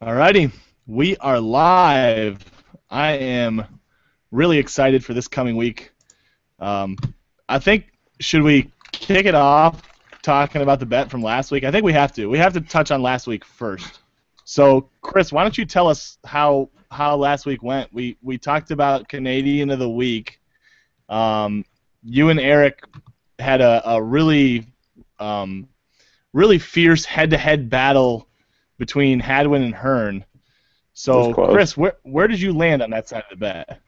Alrighty, we are live. I am really excited for this coming week. I think, should we kick it off talking about the bet from last week? I think we have to. We have to touch on last week first. So, Chris, why don't you tell us how last week went? We talked about Canadian of the Week. You and Eric had a really really fierce head-to-head battle between Hadwin and Hearn. So, Chris, where did you land on that side of the bet?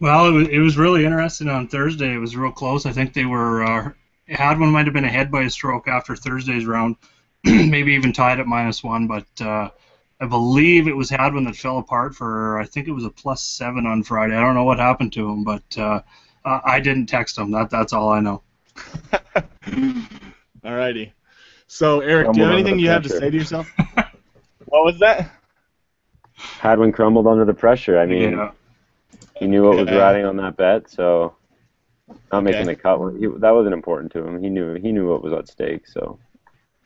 Well, it was really interesting on Thursday. It was real close. I think they were Hadwin might have been ahead by a stroke after Thursday's round, maybe even tied at -1. But I believe it was Hadwin that fell apart for, I think it was a +7 on Friday. I don't know what happened to him, but I didn't text him. That's all I know. Alrighty. So, Eric, do you have anything you have to say to yourself? What was that? Hadwin crumbled under the pressure. I mean, yeah. He knew what was riding on that bet, so not making the cut. That wasn't important to him. He knew what was at stake. So.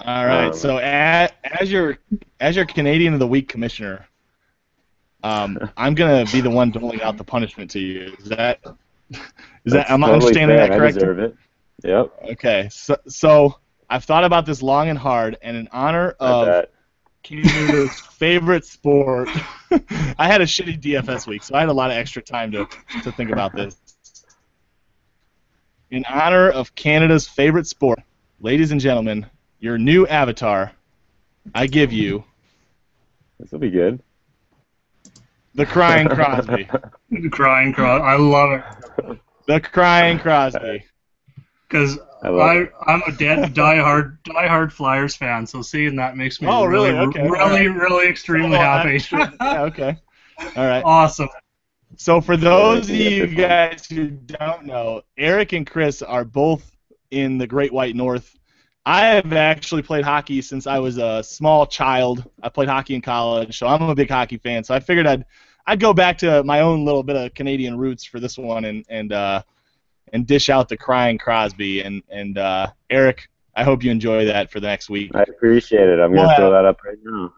All right. So as your Canadian of the Week commissioner, I'm gonna be the one doling out the punishment to you. Is that am I understanding that correctly? I deserve it. Yep. Okay. So I've thought about this long and hard, and in honor of Canada's favorite sport, I had a shitty DFS week, so I had a lot of extra time to think about this. In honor of Canada's favorite sport, ladies and gentlemen, your new avatar, I give you... This will be good. The Crying Crosby. The Crying Crosby. I love it. The Crying Crosby. Because I'm a diehard Flyers fan, so seeing that makes me really extremely happy. Yeah, okay. All right. Awesome. So for those of you guys who don't know, Eric and Chris are both in the Great White North. I have actually played hockey since I was a small child. I played hockey in college, so I'm a big hockey fan. So I figured I'd go back to my own little bit of Canadian roots for this one and dish out the Crying Crosby. And Eric, I hope you enjoy that for the next week. I appreciate it. I'm going to throw that up right now.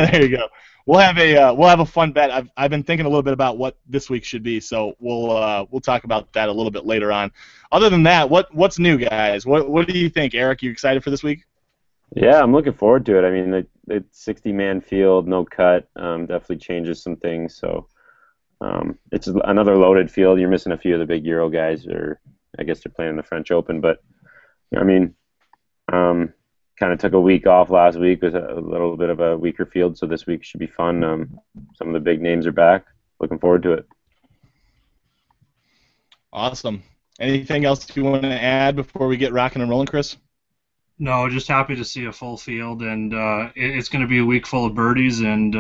There you go. We'll have a fun bet. I've been thinking a little bit about what this week should be, so we'll talk about that a little bit later on. Other than that, what's new, guys? What do you think, Eric? You excited for this week? Yeah, I'm looking forward to it. I mean, the 60-man field, no cut, definitely changes some things. So. It's another loaded field. You're missing a few of the big Euro guys, or I guess they're playing the French Open. But I mean, kind of took a week off last week with a little bit of a weaker field, so this week should be fun. Some of the big names are back. Looking forward to it. Awesome. Anything else you want to add before we get rocking and rolling, Chris? No, just happy to see a full field, and it's going to be a week full of birdies, and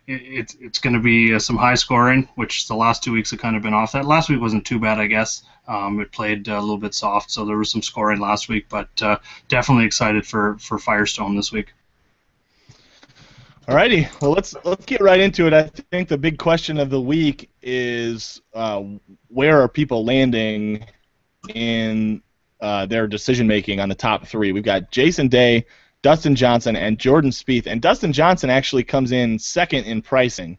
it's going to be some high scoring, which the last 2 weeks have kind of been off that. Last week wasn't too bad, I guess. It played a little bit soft, so there was some scoring last week, but definitely excited for Firestone this week. Alrighty, well let's get right into it. I think the big question of the week is where are people landing in their decision-making on the top three. We've got Jason Day, Dustin Johnson, and Jordan Spieth. And Dustin Johnson actually comes in second in pricing,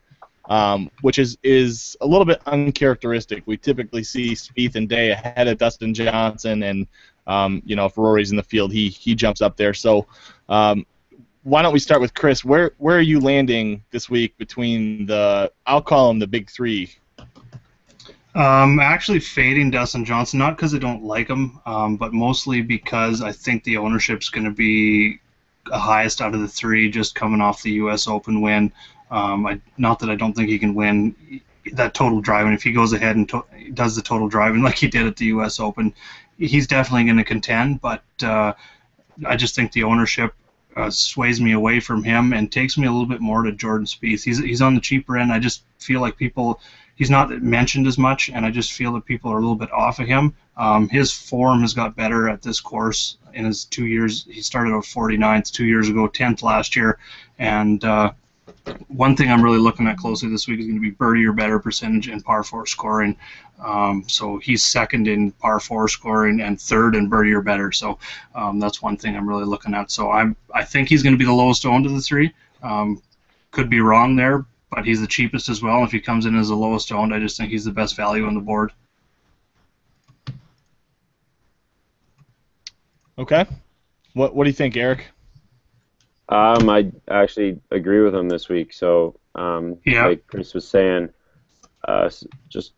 which is a little bit uncharacteristic. We typically see Spieth and Day ahead of Dustin Johnson, and if Rory's in the field, he jumps up there. So why don't we start with Chris? Where are you landing this week between I'll call them the big three? Actually fading Dustin Johnson, not because I don't like him, but mostly because I think the ownership's going to be the highest out of the three, just coming off the U.S. Open win. Not that I don't think he can win that total driving. If he goes ahead and does the total driving like he did at the U.S. Open, he's definitely going to contend, but I just think the ownership sways me away from him and takes me a little bit more to Jordan Spieth. He's on the cheaper end. I just feel like he's not mentioned as much, and I just feel that people are a little bit off of him. His form has got better at this course in his 2 years. He started out 49th 2 years ago, 10th last year, and One thing I'm really looking at closely this week is going to be birdie or better percentage in par 4 scoring. So he's second in par 4 scoring and third in birdie or better. So that's one thing I'm really looking at. So I think he's going to be the lowest owned of the three. Could be wrong there, but he's the cheapest as well. If he comes in as the lowest owned, I just think he's the best value on the board. Okay. What do you think, Eric? I actually agree with him this week. So, Yeah. like Chris was saying, just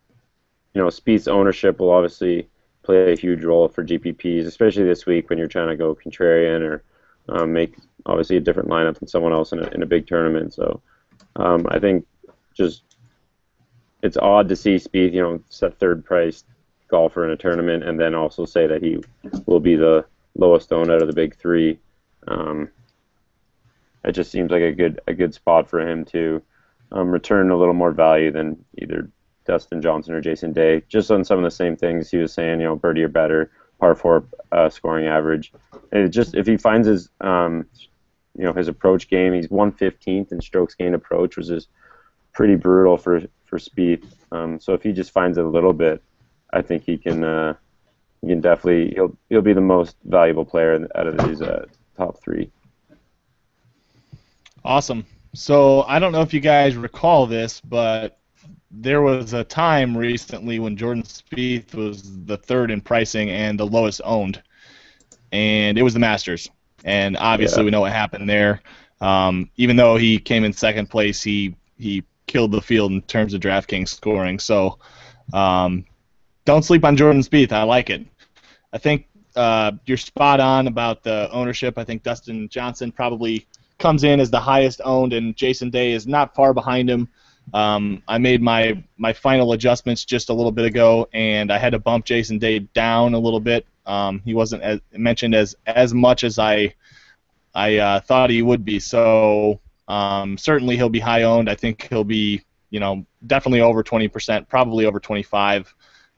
Spieth's ownership will obviously play a huge role for GPPs, especially this week when you're trying to go contrarian or make obviously a different lineup than someone else in a big tournament. So, I think just it's odd to see Spieth, set third priced golfer in a tournament, and then also say that he will be the lowest owned out of the big three. It just seems like a good spot for him to return a little more value than either Dustin Johnson or Jason Day, just on some of the same things he was saying, birdie or better, par 4 scoring average. And it just, if he finds his his approach game, he's 115th in strokes gained approach, which is pretty brutal for Spieth. So if he just finds it a little bit, I think he can definitely he'll be the most valuable player out of these top three. Awesome. So I don't know if you guys recall this, but there was a time recently when Jordan Spieth was the third in pricing and the lowest owned, and it was the Masters. And obviously we know what happened there. Even though he came in second place, he killed the field in terms of DraftKings scoring. So don't sleep on Jordan Spieth. I like it. I think you're spot on about the ownership. I think Dustin Johnson probably comes in as the highest owned, and Jason Day is not far behind him. I made my final adjustments just a little bit ago, and I had to bump Jason Day down a little bit. He wasn't mentioned as much as I thought he would be. So certainly he'll be high owned. I think he'll be definitely over 20%, probably over 25%.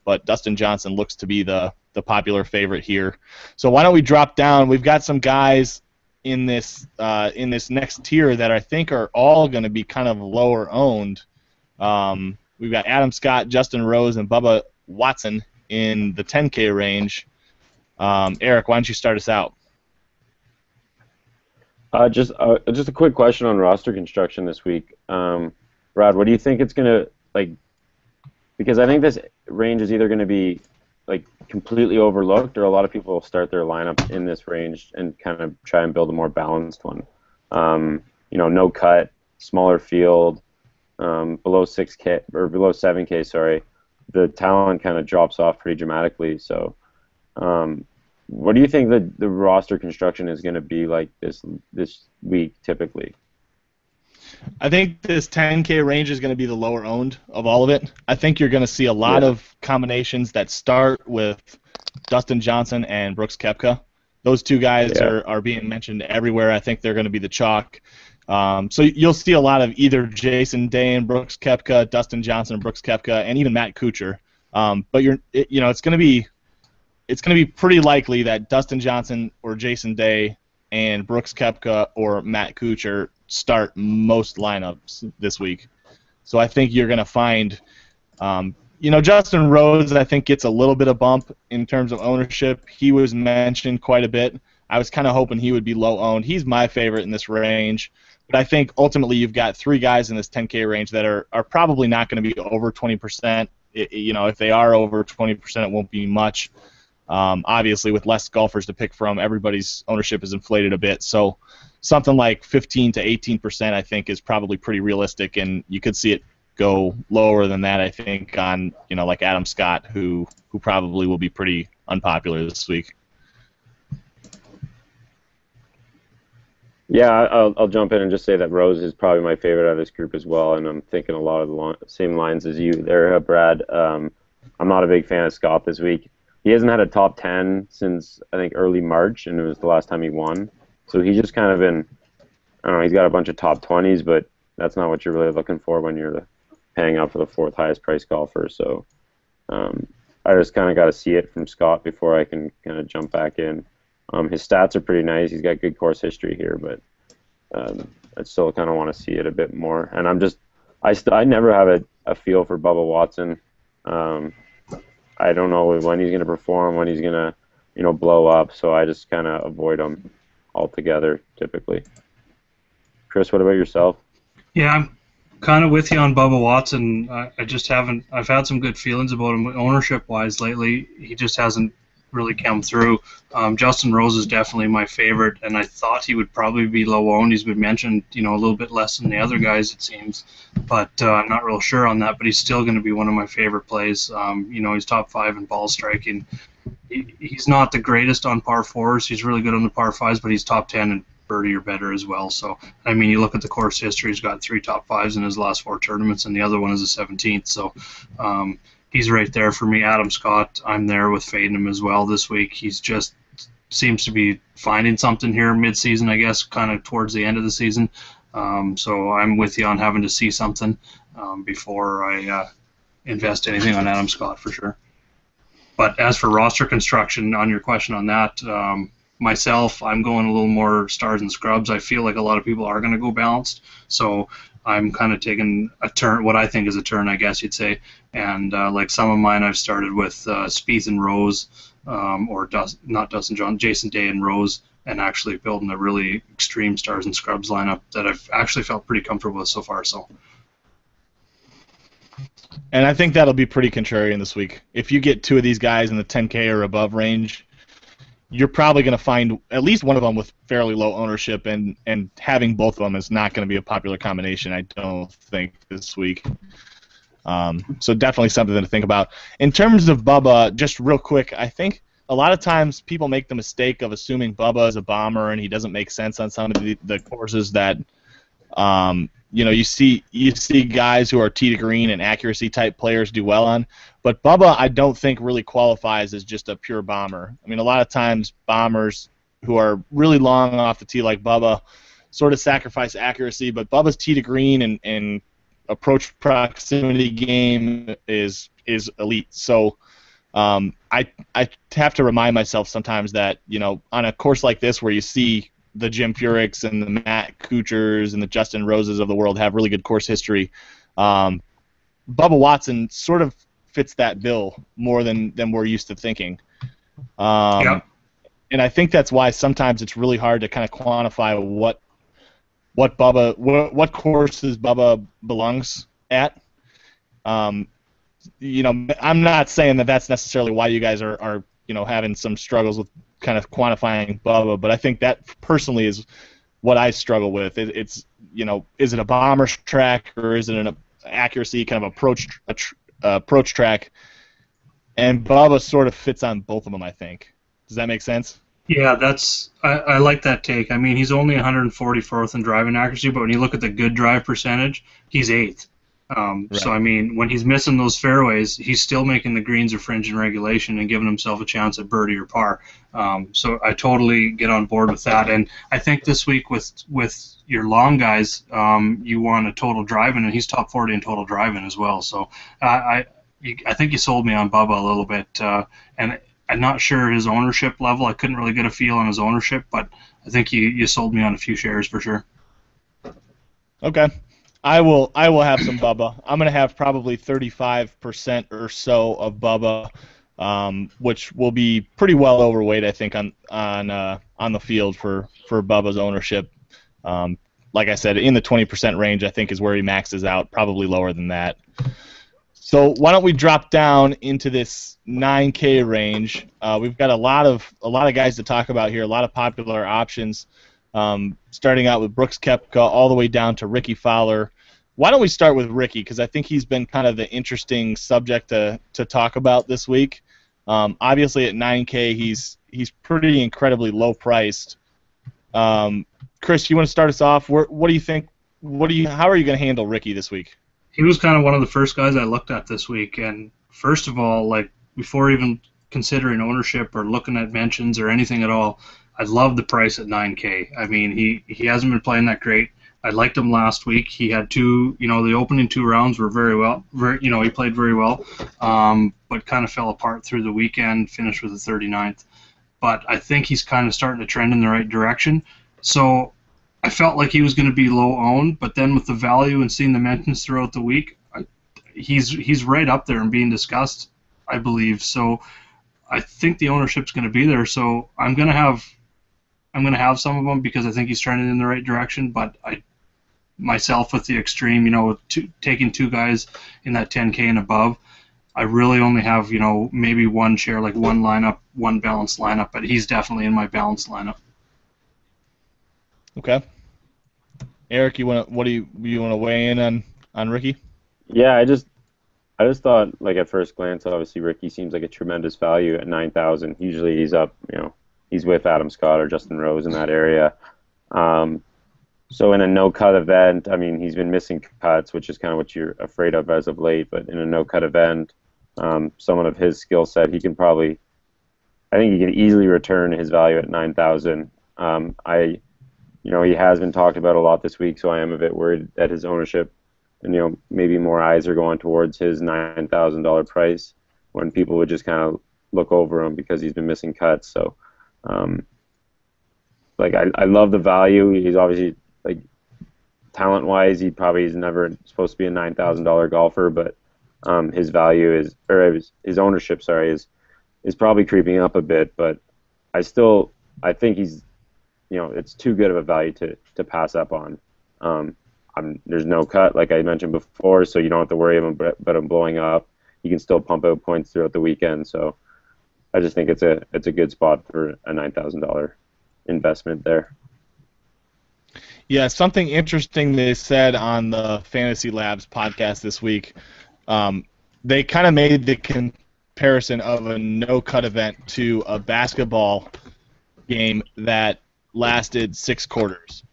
But Dustin Johnson looks to be the popular favorite here. So why don't we drop down? We've got some guys in this next tier that I think are all going to be kind of lower owned. We've got Adam Scott, Justin Rose, and Bubba Watson in the 10K range. Eric, why don't you start us out? Just a quick question on roster construction this week. Brad, what do you think it's going to like? Because I think this range is either going to be like completely overlooked, or a lot of people will start their lineup in this range and kind of try and build a more balanced one. No cut, smaller field, below 6K or below 7K. Sorry, the talent kind of drops off pretty dramatically. So, what do you think the roster construction is going to be like this week typically? I think this 10K range is going to be the lower owned of all of it. I think you're going to see a lot of combinations that start with Dustin Johnson and Brooks Koepka. Those two guys are being mentioned everywhere. I think they're going to be the chalk. So you'll see a lot of either Jason Day and Brooks Koepka, Dustin Johnson and Brooks Koepka, and even Matt Kuchar. But it's going to be pretty likely that Dustin Johnson or Jason Day and Brooks Koepka or Matt Kuchar start most lineups this week. So I think you're going to find, Justin Rose, I think, gets a little bit of bump in terms of ownership. He was mentioned quite a bit. I was kind of hoping he would be low owned. He's my favorite in this range. But I think ultimately you've got three guys in this 10K range that are probably not going to be over 20%. If they are over 20%, it won't be much. Obviously, with less golfers to pick from, everybody's ownership is inflated a bit. So something like 15 to 18%, I think, is probably pretty realistic, and you could see it go lower than that, I think, on like Adam Scott, who probably will be pretty unpopular this week. Yeah, I'll jump in and just say that Rose is probably my favorite out of this group as well, and I'm thinking a lot of the same lines as you there, Brad. I'm not a big fan of Scott this week. He hasn't had a top 10 since, I think, early March, and it was the last time he won. So he's just kind of been, I don't know, he's got a bunch of top 20s, but that's not what you're really looking for when you're paying up for the fourth highest priced golfer. So I just kind of got to see it from Scott before I can kind of jump back in. His stats are pretty nice. He's got good course history here, but I still kind of want to see it a bit more. And I never have a feel for Bubba Watson. I don't know when he's going to perform, when he's going to, blow up. So I just kind of avoid him altogether, typically. Chris, what about yourself? Yeah, I'm kind of with you on Bubba Watson. I just haven't. I've had some good feelings about him ownership-wise lately. He just hasn't really come through. Justin Rose is definitely my favorite, and I thought he would probably be low-owned. He's been mentioned, a little bit less than the other guys, it seems, but I'm not real sure on that. But he's still going to be one of my favorite plays. He's top 5 in ball striking. He's not the greatest on par 4s. He's really good on the par 5s, but he's top 10 in birdie or better as well. So, I mean, you look at the course history, he's got 3 top 5s in his last 4 tournaments, and the other one is a 17th. So, he's right there for me. Adam Scott, I'm there with fading him as well this week. He's just seems to be finding something here mid-season, I guess, kind of towards the end of the season. So I'm with you on having to see something before I invest anything on Adam Scott for sure. But as for roster construction, on your question on that, myself, I'm going a little more stars and scrubs. I feel like a lot of people are going to go balanced. So I'm kind of taking a turn, what I think is a turn, I guess you'd say. And like some of mine, I've started with Spieth and Rose, not Dustin Johnson, Jason Day and Rose, and actually building a really extreme stars and scrubs lineup that I've actually felt pretty comfortable with so far. So. And I think that'll be pretty contrarian this week. If you get 2 of these guys in the 10K or above range, you're probably going to find at least one of them with fairly low ownership, and having both of them is not going to be a popular combination, I don't think, this week. So definitely something to think about. In terms of Bubba, just real quick, I think a lot of times people make the mistake of assuming Bubba is a bomber and he doesn't make sense on some of the courses that you see guys who are tee to green and accuracy type players do well on, but Bubba I don't think really qualifies as just a pure bomber. I mean, a lot of times bombers who are really long off the tee like Bubba sort of sacrifice accuracy, but Bubba's tee to green and approach proximity game is elite. So I have to remind myself sometimes that on a course like this where you see the Jim Furyk's and the Matt Kuchars and the Justin Roses of the world have really good course history, Bubba Watson sort of fits that bill more than we're used to thinking. Yeah. And I think that's why sometimes it's really hard to kind of quantify what courses Bubba belongs at. I'm not saying that that's necessarily why you guys are having some struggles with kind of quantifying Bubba, but I think that personally is what I struggle with. It's is it a bomber track or is it an accuracy kind of approach track? And Bubba sort of fits on both of them, I think. Does that make sense? Yeah, I like that take. I mean, he's only 144th in driving accuracy, but when you look at the good drive percentage, he's 8th. Right. So, I mean, when he's missing those fairways, he's still making the greens or fringe in regulation and giving himself a chance at birdie or par. So I totally get on board with that. And I think this week with your long guys, you want a total driving, and he's top 40 in total driving as well. So I think you sold me on Bubba a little bit. And I'm not sure his ownership level. I couldn't really get a feel on his ownership, but I think you sold me on a few shares for sure. Okay. I will have some Bubba. I'm going to have probably 35% or so of Bubba, which will be pretty well overweight, I think, on the field for Bubba's ownership. Like I said, in the 20% range, I think is where he maxes out. Probably lower than that. So why don't we drop down into this 9K range? We've got a lot of guys to talk about here. A lot of popular options. Starting out with Brooks Koepka all the way down to Ricky Fowler. Why don't we start with Ricky, because I think he's been kind of the interesting subject to talk about this week. Obviously at 9K he's pretty incredibly low priced. Chris, you want to start us off? What do you think? How are you going to handle Ricky this week? He was kind of one of the first guys I looked at this week, and first of all, like before even considering ownership or looking at mentions or anything at all, I love the price at 9K. I mean, he hasn't been playing that great. I liked him last week. He had the opening 2 rounds were he played very well, but kind of fell apart through the weekend, finished with a 39th. But I think he's kind of starting to trend in the right direction. So I felt like he was going to be low owned, but then with the value and seeing the mentions throughout the week, he's right up there and being discussed, I believe. So I think the ownership's going to be there. So I'm going to have some of them because I think he's trending in the right direction. But I myself with the extreme, taking two guys in that 10K and above, I really only have maybe one share, like one lineup, one balanced lineup. But he's definitely in my balanced lineup. Okay. Eric, you want to weigh in on Ricky? Yeah, I just thought, like, at first glance, obviously Ricky seems like a tremendous value at 9,000. Usually he's up, he's with Adam Scott or Justin Rose in that area. So in a no-cut event, I mean, he's been missing cuts, which is kind of what you're afraid of as of late. But in a no-cut event, someone of his skill set, I think he can easily return his value at 9,000. He has been talked about a lot this week, so I am a bit worried that his ownership, and maybe more eyes are going towards his $9,000 price when people would just kind of look over him because he's been missing cuts. So, I love the value. He's obviously, like, talent-wise, he probably is never supposed to be a $9,000 golfer, but his value his ownership, is probably creeping up a bit. But I think he's, it's too good of a value to pass up on. There's no cut, like I mentioned before, so you don't have to worry about him blowing up. You can still pump out points throughout the weekend. So I just think it's a good spot for a $9,000 investment there. Yeah, something interesting they said on the Fantasy Labs podcast this week. They kind of made the comparison of a no-cut event to a basketball game that lasted 6 quarters.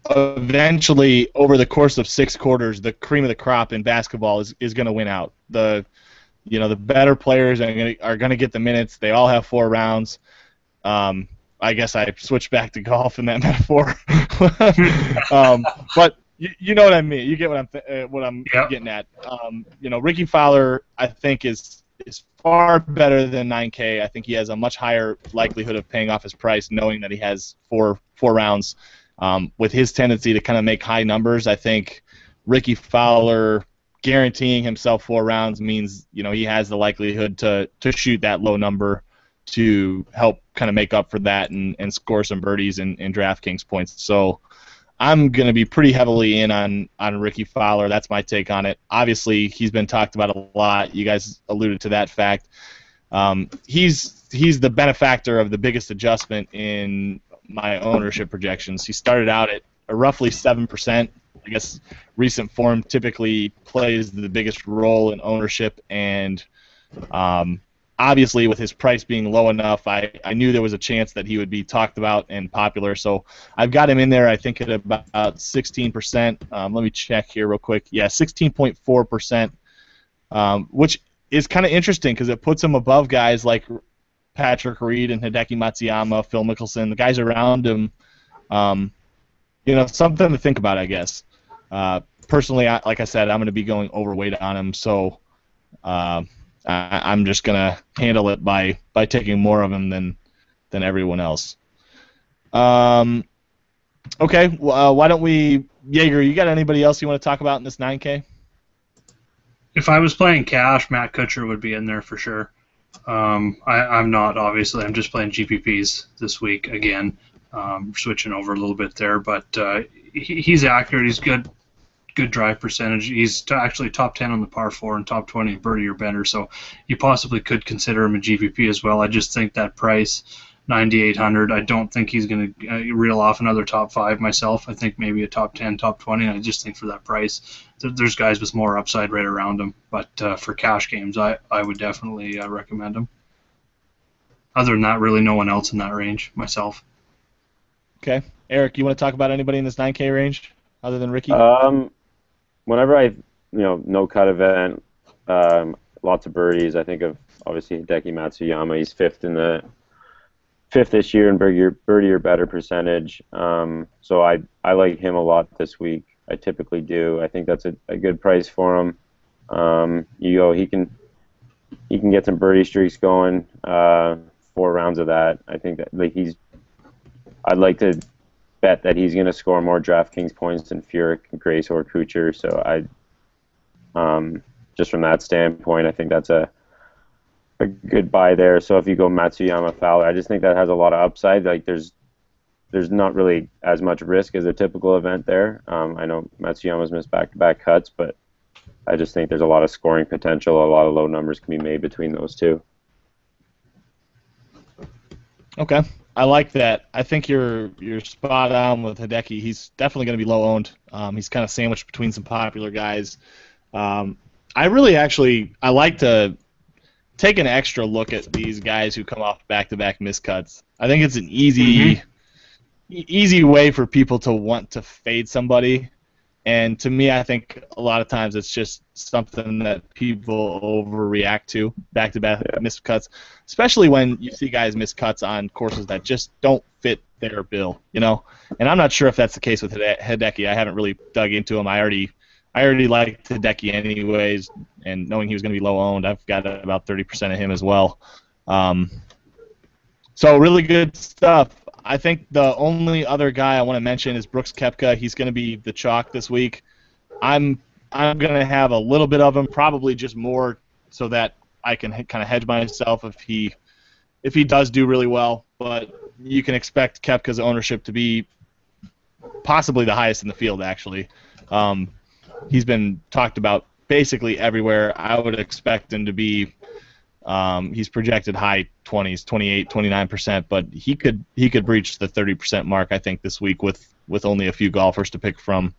Eventually, over the course of 6 quarters, the cream of the crop in basketball is going to win out. The better players are going to get the minutes. They all have 4 rounds. I guess I switched back to golf in that metaphor. But you know what I mean. You get what I'm getting at. Ricky Fowler, I think, is far better than 9K. I think he has a much higher likelihood of paying off his price, knowing that he has four rounds. With his tendency to kind of make high numbers, I think Ricky Fowler guaranteeing himself 4 rounds means he has the likelihood to shoot that low number to help kind of make up for that and score some birdies and DraftKings points. So I'm going to be pretty heavily in on Ricky Fowler. That's my take on it. Obviously, he's been talked about a lot. You guys alluded to that fact. He's the benefactor of the biggest adjustment in my ownership projections. He started out at roughly 7%. I guess recent form typically plays the biggest role in ownership, and obviously with his price being low enough, I knew there was a chance that he would be talked about and popular. So I've got him in there, I think, at about 16%. Let me check here real quick. Yeah, 16.4%, which is kind of interesting because it puts him above guys like Patrick Reed and Hideki Matsuyama, Phil Mickelson, the guys around him. Something to think about, I guess. Personally, like I said, I'm going to be going overweight on him, so I'm just going to handle it by taking more of him than everyone else. Okay, why don't we, Jaeger, you got anybody else you want to talk about in this 9K? If I was playing cash, Matt Kuchar would be in there for sure. I'm not, obviously. I'm just playing GPPs this week again. Switching over a little bit there, but he's accurate. He's good drive percentage. He's actually top 10 on the par 4 and top 20 birdie or better, so you possibly could consider him a GPP as well. I just think that price, 9,800, I don't think he's going to reel off another top 5 myself. I think maybe a top 10, top 20, and I just think for that price, there's guys with more upside right around him. But for cash games, I would definitely recommend him. Other than that, really no one else in that range myself. Okay. Eric, you want to talk about anybody in this 9K range other than Ricky? Whenever I, no cut event, lots of birdies, I think of obviously Hideki Matsuyama. He's fifth this year in birdie or better percentage. So I like him a lot this week. I typically do. I think that's a good price for him. He can get some birdie streaks going. 4 rounds of that. I think that he's I'd like to bet that he's going to score more DraftKings points than Furyk, Grace, or Kuchar. So just from that standpoint, I think that's a good buy there. So if you go Matsuyama, Fowler, I just think that has a lot of upside. Like there's not really as much risk as a typical event there. I know Matsuyama's missed back-to-back cuts, but I just think there's a lot of scoring potential. A lot of low numbers can be made between those two. Okay, I like that. I think you're spot on with Hideki. He's definitely going to be low owned. He's kind of sandwiched between some popular guys. I like to take an extra look at these guys who come off back-to-back miscuts. I think it's an easy way for people to want to fade somebody. And to me, I think a lot of times it's just something that people overreact to, back-to-back miscuts, especially when you see guys miss cuts on courses that just don't fit their bill, And I'm not sure if that's the case with Hideki. I haven't really dug into him. I already liked Hideki anyways, and knowing he was going to be low-owned, I've got about 30% of him as well. So really good stuff. I think the only other guy I want to mention is Brooks Koepka. He's going to be the chalk this week. I'm going to have a little bit of him, probably just more so that I can kind of hedge myself if he does do really well. But you can expect Koepka's ownership to be possibly the highest in the field, actually. He's been talked about basically everywhere. I would expect him to be he's projected high 20s, 28, 29%, but he could breach the 30% mark, I think, this week with only a few golfers to pick from.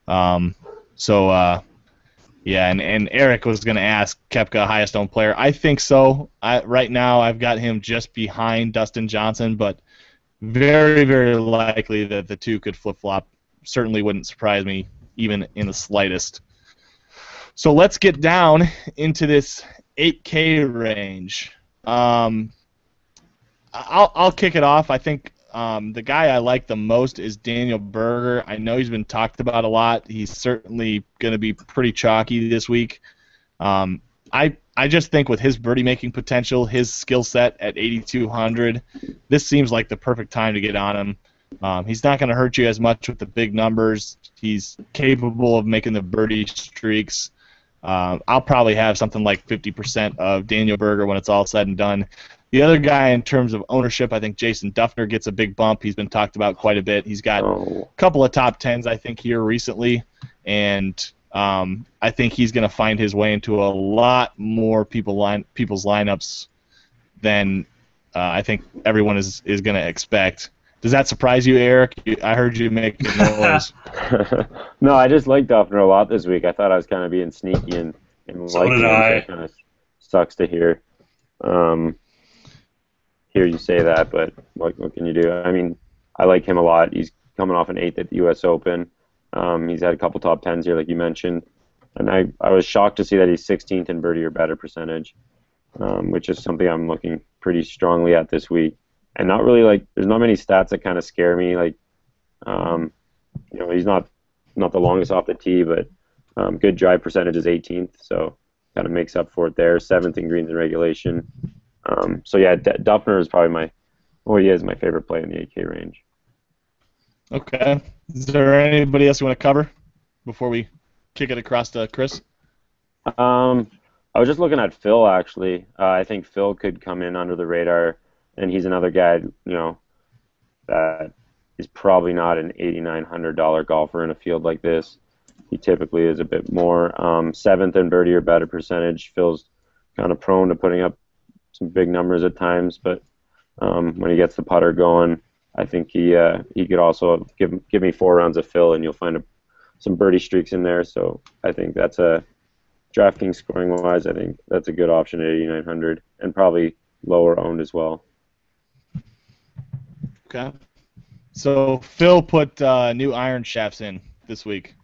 And Eric was going to ask Koepka highest owned player. I think so. Right now I've got him just behind Dustin Johnson, but very, very likely that the two could flip-flop. Certainly wouldn't surprise me even in the slightest. So let's get down into this 8K range. I'll kick it off. I think the guy I like the most is Daniel Berger. I know he's been talked about a lot. He's certainly going to be pretty chalky this week. I just think with his birdie making potential, his skill set at 8,200, this seems like the perfect time to get on him. He's not going to hurt you as much with the big numbers. He's capable of making the birdie streaks. I'll probably have something like 50% of Daniel Berger when it's all said and done. The other guy in terms of ownership, I think Jason Duffner gets a big bump. He's been talked about quite a bit. He's got a couple of top tens, I think, here recently, and I think he's going to find his way into a lot more people's lineups than I think everyone is going to expect. Does that surprise you, Eric? I heard you make a noise. No, I just like Duffner a lot this week. I thought I was kind of being sneaky and so liking him. It kind of sucks to hear you say that, but what can you do? I mean, I like him a lot. He's coming off an 8th at the U.S. Open. He's had a couple top 10s here, like you mentioned. And I was shocked to see that he's 16th in birdie or better percentage, which is something I'm looking pretty strongly at this week. And not really there's not many stats that kind of scare me. He's not the longest off the tee, but good drive percentage is 18th, so kind of makes up for it there. 7th in greens and regulation. Duffner is probably he is my favorite play in the 8K range. Okay. Is there anybody else you want to cover before we kick it across to Chris? I was just looking at Phil, actually. I think Phil could come in under the radar. And he's another guy, that is probably not an $8,900 golfer in a field like this. He typically is a bit more. 7th in birdie or better percentage. Phil's kind of prone to putting up some big numbers at times, but when he gets the putter going, I think he could also give me 4 rounds of Phil, and you'll find some birdie streaks in there. So I think that's a DraftKings scoring wise. I think that's a good option at 8,900, and probably lower owned as well. Okay. So Phil put new iron shafts in this week,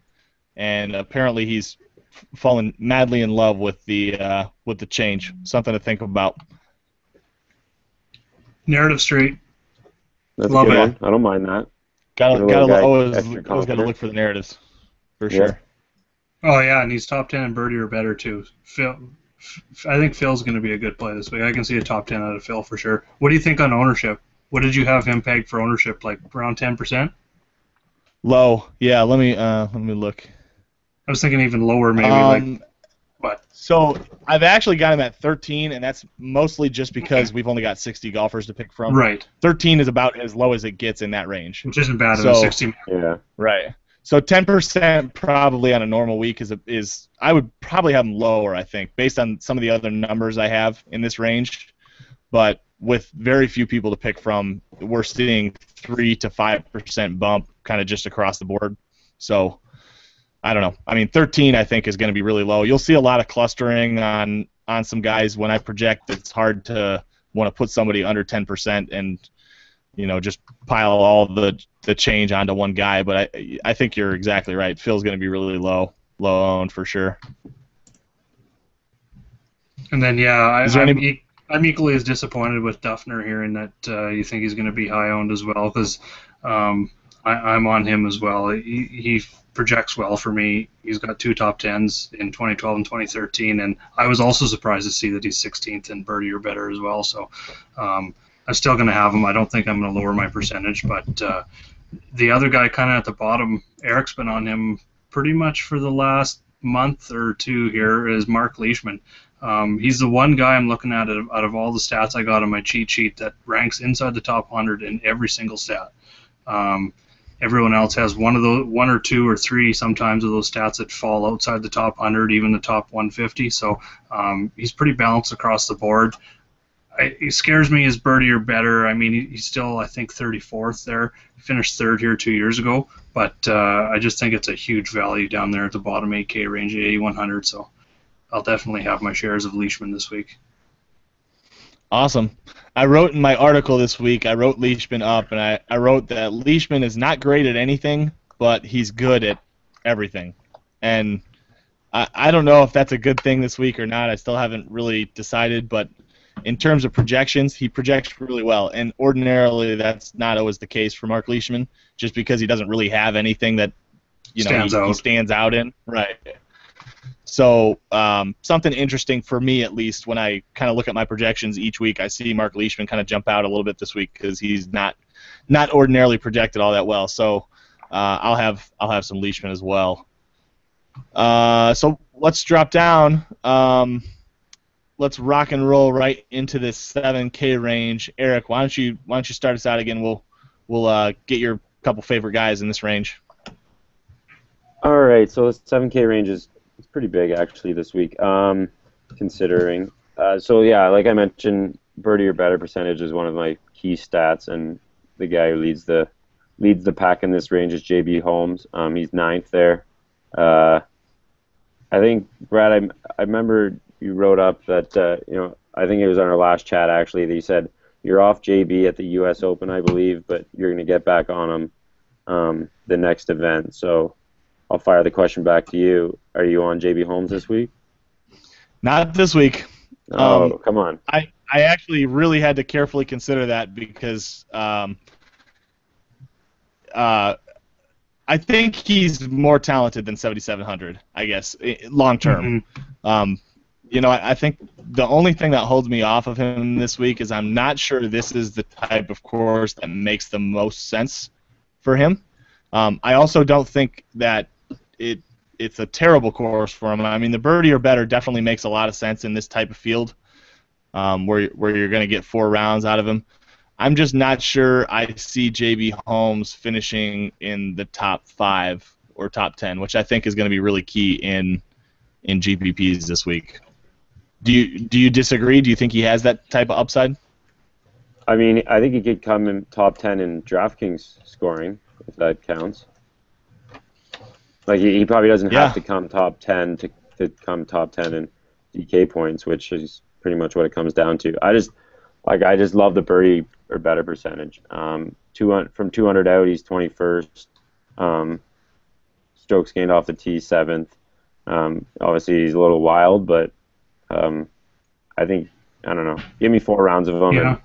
and apparently he's fallen madly in love with the change. Something to think about. Narrative Street. That's Love a good it. one. I don't mind that. Always got to look for the narratives, for sure. Oh yeah, and he's top 10 in birdie or better too. I think Phil's going to be a good play this week. I can see a top 10 out of Phil for sure. What do you think on ownership? What did you have him pegged for ownership? Like around 10%? Low. Yeah. Let me look. I was thinking even lower, maybe. Um, But So I've actually got him at 13, and that's mostly just because we've only got 60 golfers to pick from. right, 13 is about as low as it gets in that range. which isn't bad in a So 60. Yeah. right. So 10% probably on a normal week is I would probably have them lower, I think, based on some of the other numbers I have in this range. But with very few people to pick from, we're seeing 3 to 5% bump kind of just across the board. So I don't know. I mean, 13 I think is going to be really low. You'll see a lot of clustering on some guys. When I project, it's hard to want to put somebody under 10% and just pile all the change onto one guy. But I think you're exactly right. Phil's going to be really low owned for sure. And then I'm equally as disappointed with Duffner here in that you think he's going to be high owned as well, because I'm on him as well. He projects well for me. He's got 2 top 10s in 2012 and 2013, and I was also surprised to see that he's 16th in birdie or better as well. So I'm still going to have him. I don't think I'm going to lower my percentage, but the other guy kind of at the bottom, Eric's been on him pretty much for the last month or two here, is Mark Leishman. He's the one guy I'm looking at out of all the stats I got on my cheat sheet that ranks inside the top 100 in every single stat. Everyone else has one or two or three sometimes of those stats that fall outside the top 100, even the top 150. So he's pretty balanced across the board. He scares me as birdie or better. I mean, he's still, I think, 34th there. He finished third here 2 years ago, but I just think it's a huge value down there at the bottom 8K range at 8,100. So I'll definitely have my shares of Leishman this week. Awesome. I wrote in my article this week, I wrote Leishman up, and I wrote that Leishman is not great at anything, but he's good at everything. And I don't know if that's a good thing this week or not. I still haven't really decided, but in terms of projections, he projects really well. And ordinarily, that's not always the case for Mark Leishman, just because he doesn't really have anything that he stands out in. Right. So something interesting for me, at least, when I kind of look at my projections each week, I see Mark Leishman kind of jump out a little bit this week because he's not ordinarily projected all that well. So I'll have some Leishman as well. So let's drop down. Let's rock and roll right into this 7K range. Eric, why don't you start us out again? We'll get your couple favorite guys in this range. All right, so the 7K range is pretty big actually this week, considering. So yeah, like I mentioned, birdie or better percentage is one of my key stats, and the guy who leads the pack in this range is JB Holmes. He's 9th there. I think, Brad, I remember you wrote up that I think it was on our last chat actually that you said you're off JB at the U.S. Open, I believe, but you're going to get back on him the next event. So I'll fire the question back to you. Are you on JB Holmes this week? Not this week. Oh, come on. I actually really had to carefully consider that because I think he's more talented than 7,700, I guess, long term. Mm-hmm. I think the only thing that holds me off of him this week is I'm not sure this is the type of course that makes the most sense for him. I also don't think that it's a terrible course for him. I mean, the birdie or better definitely makes a lot of sense in this type of field, where you're going to get 4 rounds out of him. I'm just not sure I see JB Holmes finishing in the top 5 or top 10, which I think is going to be really key in GPPs this week. Do you disagree? Do you think he has that type of upside? I mean, I think he could come in top 10 in DraftKings scoring, if that counts. Like he probably doesn't have to come top 10 to come top 10 in DK points, which is pretty much what it comes down to. I just love the birdie or better percentage. From 200 out, he's 21st. Strokes gained off the tee, 7th. Obviously, he's a little wild, but I think, I don't know. Give me 4 rounds of him, and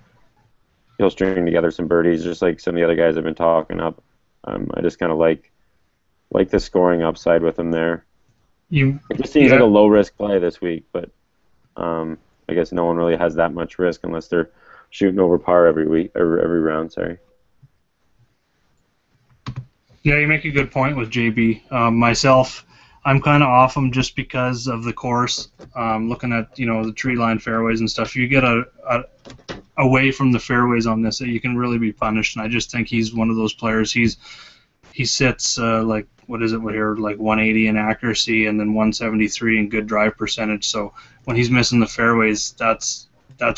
he'll string together some birdies, just like some of the other guys I've been talking up. I just kind of like the scoring upside with him there. It just seems like a low risk play this week, but I guess no one really has that much risk unless they're shooting over par every week, every round. Sorry. Yeah, you make a good point with JB. Myself, I'm kind of off him just because of the course. Looking at the tree line fairways and stuff, you get away from the fairways on this, you can really be punished. And I just think he's one of those players. He sits like what is it here, like 180 in accuracy and then 173 in good drive percentage. So when he's missing the fairways, that's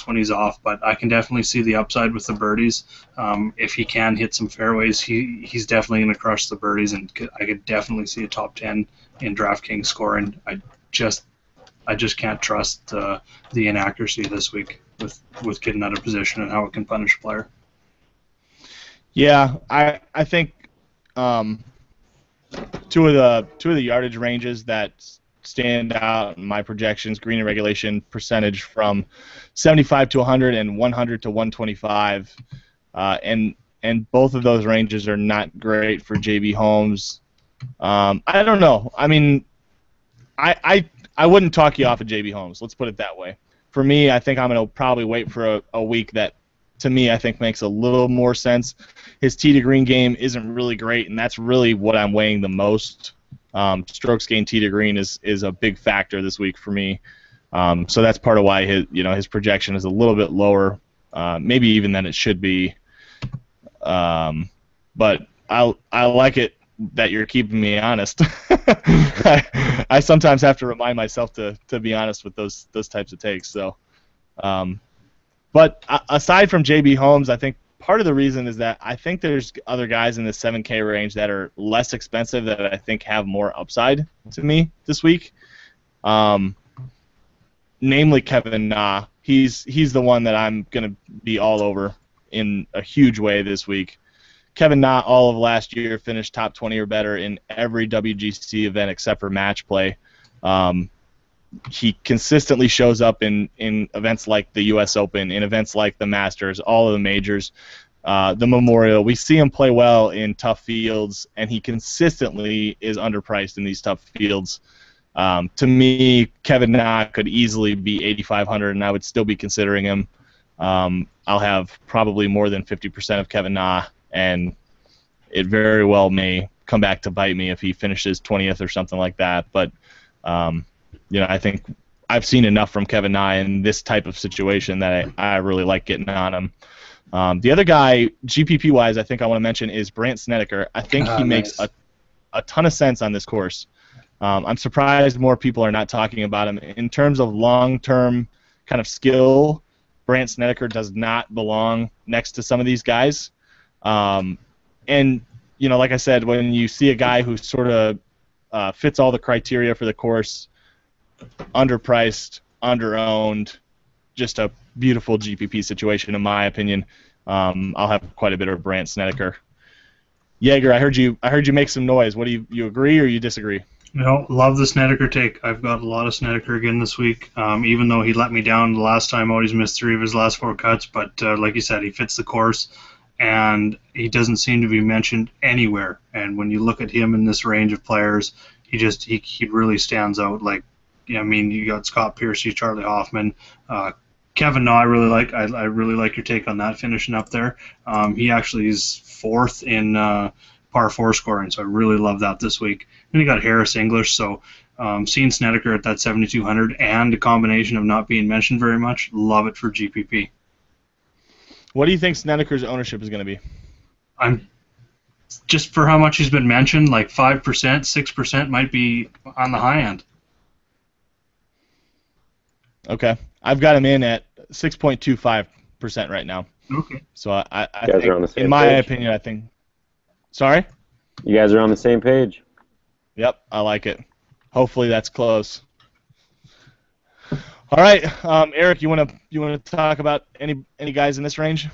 when he's off. But I can definitely see the upside with the birdies. If he can hit some fairways, he's definitely going to crush the birdies, and I could definitely see a top 10 in DraftKings scoring. I just can't trust the inaccuracy this week with getting out of position and how it can punish a player. Yeah, I think two of the yardage ranges that stand out in my projections: green and regulation percentage from 75 to 100 and 100 to 125, and both of those ranges are not great for JB Holmes. I don't know. I mean, I wouldn't talk you off of JB Holmes. Let's put it that way. For me, I think I'm going to probably wait for a week that, to me, I think makes a little more sense. His tee to green game isn't really great, and that's really what I'm weighing the most. Strokes gained tee to green is a big factor this week for me. So that's part of why his projection is a little bit lower, maybe even than it should be. But I like it that you're keeping me honest. I sometimes have to remind myself to be honest with those types of takes. So, but aside from JB Holmes, I think part of the reason is that I think there's other guys in the 7K range that are less expensive that I think have more upside to me this week. Namely Kevin Na. He's the one that I'm going to be all over in a huge way this week. Kevin Na all of last year finished top 20 or better in every WGC event except for match play. He consistently shows up in events like the U.S. Open, in events like the Masters, all of the majors, the Memorial. We see him play well in tough fields, and he consistently is underpriced in these tough fields. To me, Kevin Na could easily be 8,500, and I would still be considering him. I'll have probably more than 50% of Kevin Na, and it very well may come back to bite me if he finishes 20th or something like that. But I think I've seen enough from Kevin Na in this type of situation that I really like getting on him. The other guy, GPP-wise, I think I want to mention is Brandt Snedeker. I think he makes a ton of sense on this course. I'm surprised more people are not talking about him. In terms of long-term kind of skill, Brandt Snedeker does not belong next to some of these guys. And, like I said, when you see a guy who sort of fits all the criteria for the course, underpriced, underowned, just a beautiful GPP situation in my opinion, I'll have quite a bit of Brandt Snedeker. Jaeger, I heard you make some noise. What do you agree or you disagree? Love the Snedeker take. I've got a lot of Snedeker again this week, even though he let me down the last time out. He's missed 3 of his last 4 cuts, but like you said, he fits the course, and he doesn't seem to be mentioned anywhere. And when you look at him in this range of players, he really stands out. Like, you got Scott Piercy, Charlie Hoffman, Kevin Na. I really like your take on that, finishing up there. He actually is 4th in par 4 scoring, so I really love that this week. And you got Harris English, so seeing Snedeker at that 7,200 and a combination of not being mentioned very much, love it for GPP. What do you think Snedeker's ownership is going to be? I'm just for how much he's been mentioned, like 5%, 6% might be on the high end. Okay, I've got him in at 6.25% right now. Okay. So I think, in my opinion, I think. Sorry? You guys are on the same page. Yep, I like it. Hopefully that's close. All right, Eric, you want to talk about any guys in this range?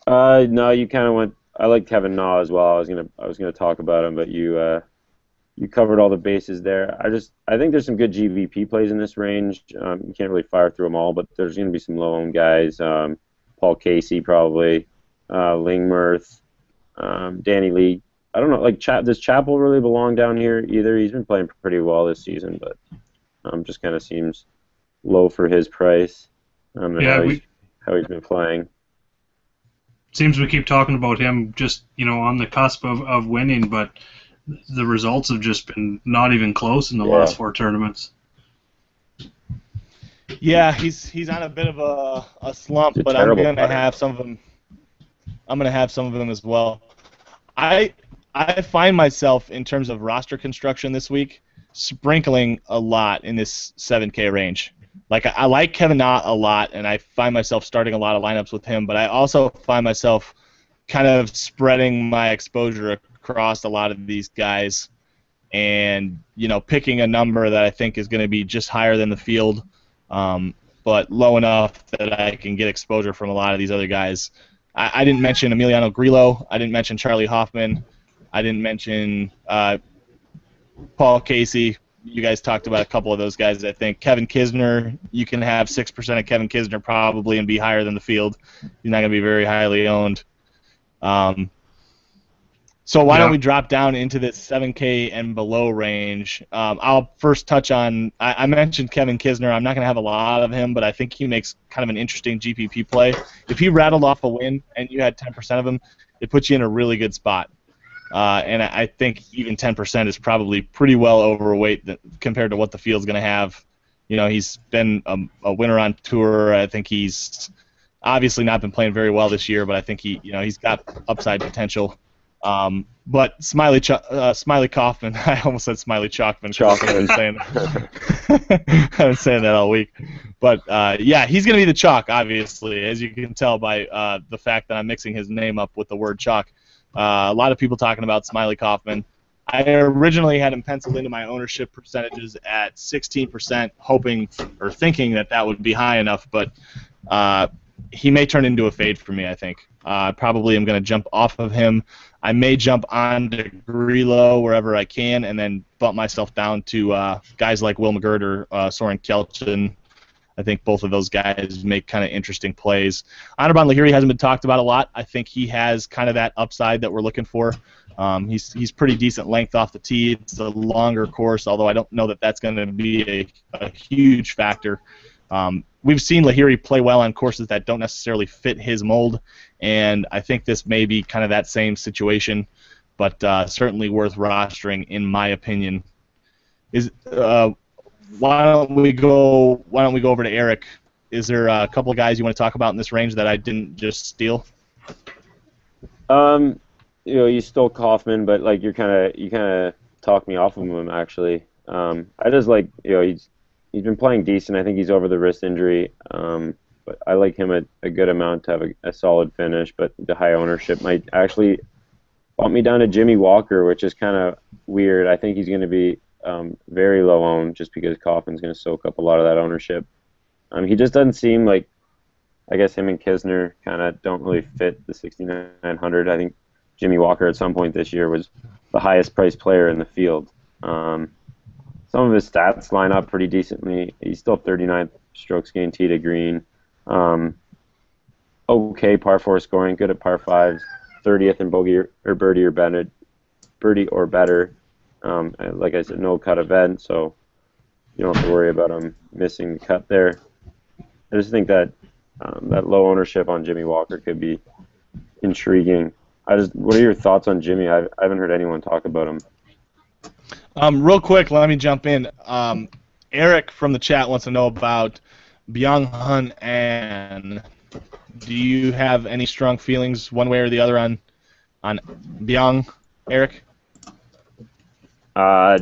No, you kind of went. I like Kevin Na as well. I was gonna talk about him, but you covered all the bases there. I think there's some good GVP plays in this range. You can't really fire through them all, but there's gonna be some low-owned guys. Paul Casey probably, Lingmerth, Danny Lee. I don't know. Does Chappell really belong down here either? He's been playing pretty well this season, but just kind of seems low for his price. How he's been playing. seems we keep talking about him just, on the cusp of winning, but the results have just been not even close in the last 4 tournaments. Yeah, he's on a bit of a slump, but I'm gonna have some of them. I'm gonna have some of them as well. I find myself in terms of roster construction this week sprinkling a lot in this 7K range. Like I like Kevin Knott a lot, and I find myself starting a lot of lineups with him. But I also find myself kind of spreading my exposure across a lot of these guys, and picking a number that I think is going to be just higher than the field, but low enough that I can get exposure from a lot of these other guys. I didn't mention Emiliano Grillo. I didn't mention Charlie Hoffman. I didn't mention Paul Casey. You guys talked about a couple of those guys. I think Kevin Kisner, you can have 6% of Kevin Kisner probably and be higher than the field. He's not going to be very highly owned. So why don't we drop down into this 7K and below range? I'll first touch on, I mentioned Kevin Kisner. I'm not going to have a lot of him, but I think he makes kind of an interesting GPP play. If he rattled off a win and you had 10% of him, it puts you in a really good spot. And I think even 10% is probably pretty well overweight compared to what the field's going to have. He's been a winner on tour. I think he's obviously not been playing very well this year, but I think he's got upside potential. But Smiley Kaufman, I almost said Smiley Chalkman. I've been saying that all week. But he's going to be the chalk, obviously, as you can tell by the fact that I'm mixing his name up with the word chalk. A lot of people talking about Smiley Kaufman. I originally had him penciled into my ownership percentages at 16%, hoping or thinking that would be high enough, but he may turn into a fade for me, I think. Probably am going to jump off of him. I may jump on to Grillo wherever I can and then bump myself down to guys like Will McGirt or Soren Kjeldsen. I think both of those guys make kind of interesting plays. Anirban Lahiri hasn't been talked about a lot. I think he has kind of that upside that we're looking for. He's pretty decent length off the tee. It's a longer course, although I don't know that that's going to be a huge factor. We've seen Lahiri play well on courses that don't necessarily fit his mold, and I think this may be kind of that same situation, but certainly worth rostering in my opinion. Why don't we go over to Eric? Is there a couple of guys you want to talk about in this range that I didn't just steal? You stole Kaufman, but like you kind of talked me off of him actually. I just like he's been playing decent. I think he's over the wrist injury, but I like him a good amount to have a solid finish. But the high ownership might actually bump me down to Jimmy Walker, which is kind of weird. I think he's going to be very low owned just because Kaufman's going to soak up a lot of that ownership. He just doesn't seem like, I guess him and Kisner kind of don't really fit the 6,900. I think Jimmy Walker at some point this year was the highest priced player in the field. Some of his stats line up pretty decently. He's still 39th strokes gained tee to green. Okay par 4 scoring, good at par 5s, 30th in bogey or birdie or better. Like I said, no cut event, so you don't have to worry about him missing the cut there. I just think that that low ownership on Jimmy Walker could be intriguing. What are your thoughts on Jimmy? I haven't heard anyone talk about him. Real quick, let me jump in. Eric from the chat wants to know about Byung-Hun An. Do you have any strong feelings one way or the other on Byung, Eric? No,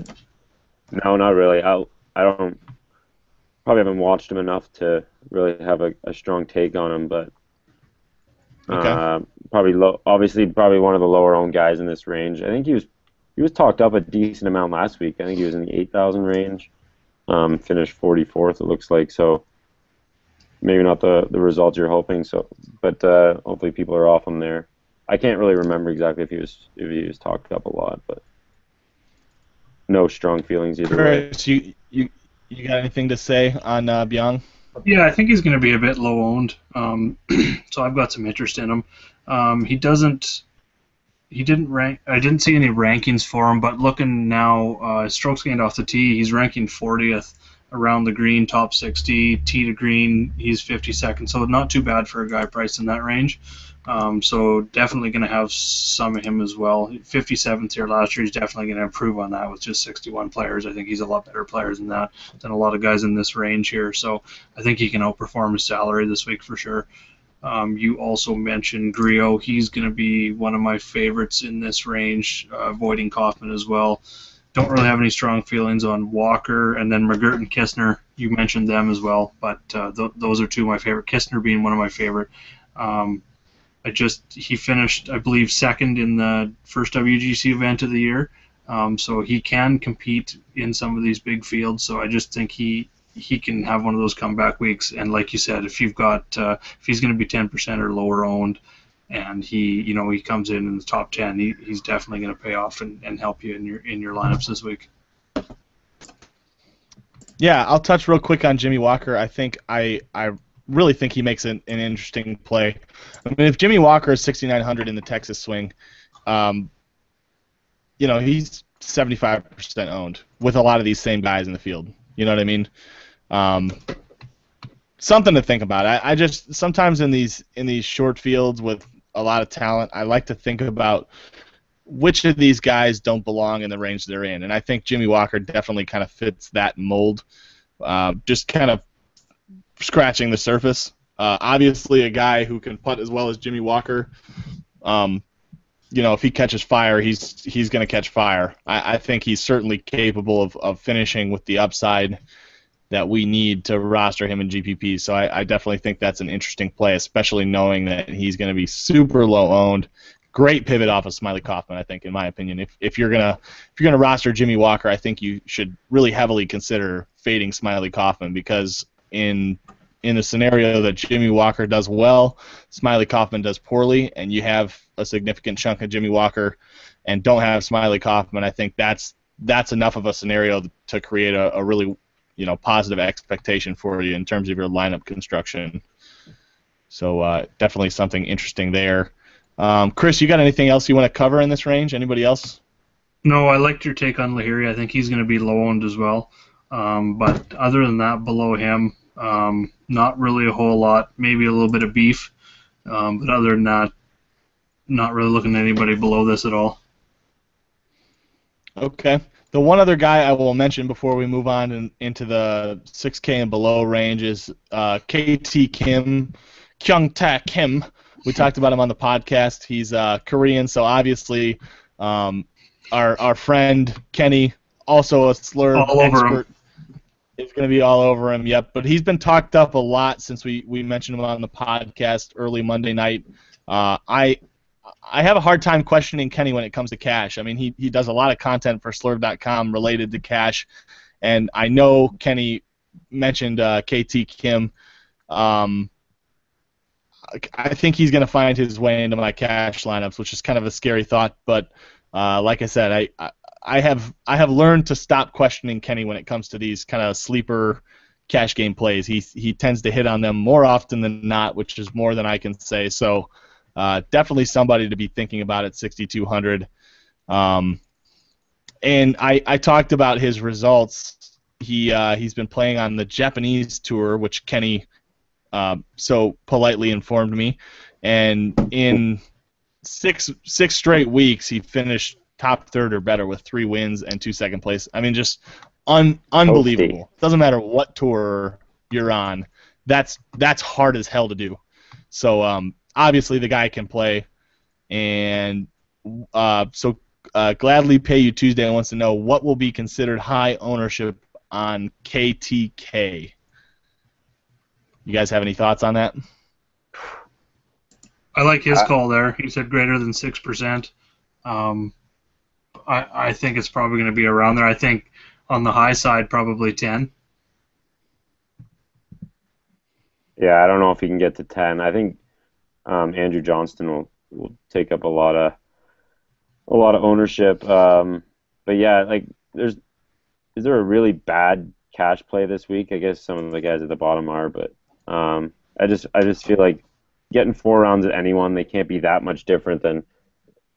not really. I don't probably haven't watched him enough to really have a strong take on him, but okay. Obviously probably one of the lower owned guys in this range. I think he was talked up a decent amount last week. I think he was in the 8,000 range. Finished 44th, it looks like. So maybe not the results you're hoping. So, but hopefully people are off him there. I can't really remember exactly if he was talked up a lot, but no strong feelings either way. So you got anything to say on Byung? Yeah, I think he's going to be a bit low owned. So I've got some interest in him. He didn't rank. I didn't see any rankings for him, but looking now, strokes gained off the tee, he's ranking 40th around the green, top 60, tee to green, he's 52nd. So not too bad for a guy priced in that range. So definitely going to have some of him as well. 57th here last year. He's definitely going to improve on that with just 61 players. I think he's a lot better player than that, than a lot of guys in this range here. So I think he can outperform his salary this week for sure. You also mentioned Griot. He's going to be one of my favorites in this range, avoiding Kaufman as well. Don't really have any strong feelings on Walker, and then McGirt and Kistner. You mentioned them as well, but those are two of my favorite. Kistner being one of my favorite. He finished, I believe, second in the first WGC event of the year, so he can compete in some of these big fields. So I just think he can have one of those comeback weeks. And like you said, if he's going to be 10% or lower owned, and he comes in the top 10, he's definitely going to pay off and help you in your lineups this week. Yeah, I'll touch real quick on Jimmy Walker. I think I really think he makes an interesting play. I mean, if Jimmy Walker is 6,900 in the Texas swing, he's 75% owned with a lot of these same guys in the field. You know what I mean? Something to think about. I just sometimes in these short fields with a lot of talent, I like to think about which of these guys don't belong in the range they're in, and I think Jimmy Walker definitely kind of fits that mold. Just kind of scratching the surface. Obviously, a guy who can putt as well as Jimmy Walker, if he catches fire, he's going to catch fire. I think he's certainly capable of finishing with the upside that we need to roster him in GPP. So I definitely think that's an interesting play, especially knowing that he's going to be super low owned. Great pivot off of Smiley Kaufman, I think, in my opinion. If you're gonna roster Jimmy Walker, I think you should really heavily consider fading Smiley Kaufman, because in the scenario that Jimmy Walker does well, Smiley Kaufman does poorly, and you have a significant chunk of Jimmy Walker and don't have Smiley Kaufman, I think that's enough of a scenario to create a really positive expectation for you in terms of your lineup construction. So definitely something interesting there. Chris, you got anything else you want to cover in this range? Anybody else? No, I liked your take on Lahiri. I think he's going to be low owned as well. But other than that, below him, not really a whole lot. Maybe a little bit of beef. But other than that, not really looking at anybody below this at all. Okay. The one other guy I will mention before we move on into the 6K and below range is KT Kim, Kyung-tae Kim. We talked about him on the podcast. He's Korean, so obviously our friend Kenny, also a slur expert, is going to be all over him. Yep, but he's been talked up a lot since we mentioned him on the podcast early Monday night. I have a hard time questioning Kenny when it comes to cash. I mean, he does a lot of content for slurv.com related to cash, and I know Kenny mentioned KT Kim. I think he's going to find his way into my cash lineups, which is kind of a scary thought. But like I said, I have learned to stop questioning Kenny when it comes to these kind of sleeper cash game plays. He tends to hit on them more often than not, which is more than I can say. So definitely somebody to be thinking about at 6,200. And I talked about his results. He's been playing on the Japanese tour, which Kenny so politely informed me, and in six straight weeks he finished top third or better with 3 wins and 2 second place. I mean, just unbelievable. Okay. Doesn't matter what tour you're on, that's hard as hell to do. So obviously the guy can play, and Gladly Pay You Tuesday wants to know what will be considered high ownership on KTK. You guys have any thoughts on that? I like his call there. He said greater than 6%. I think it's probably going to be around there. I think on the high side, probably 10. Yeah, I don't know if he can get to 10. I think Andrew Johnston will take up a lot of ownership. But yeah, like is there a really bad cash play this week? I guess some of the guys at the bottom are, but I just feel like getting 4 rounds at anyone, they can't be that much different than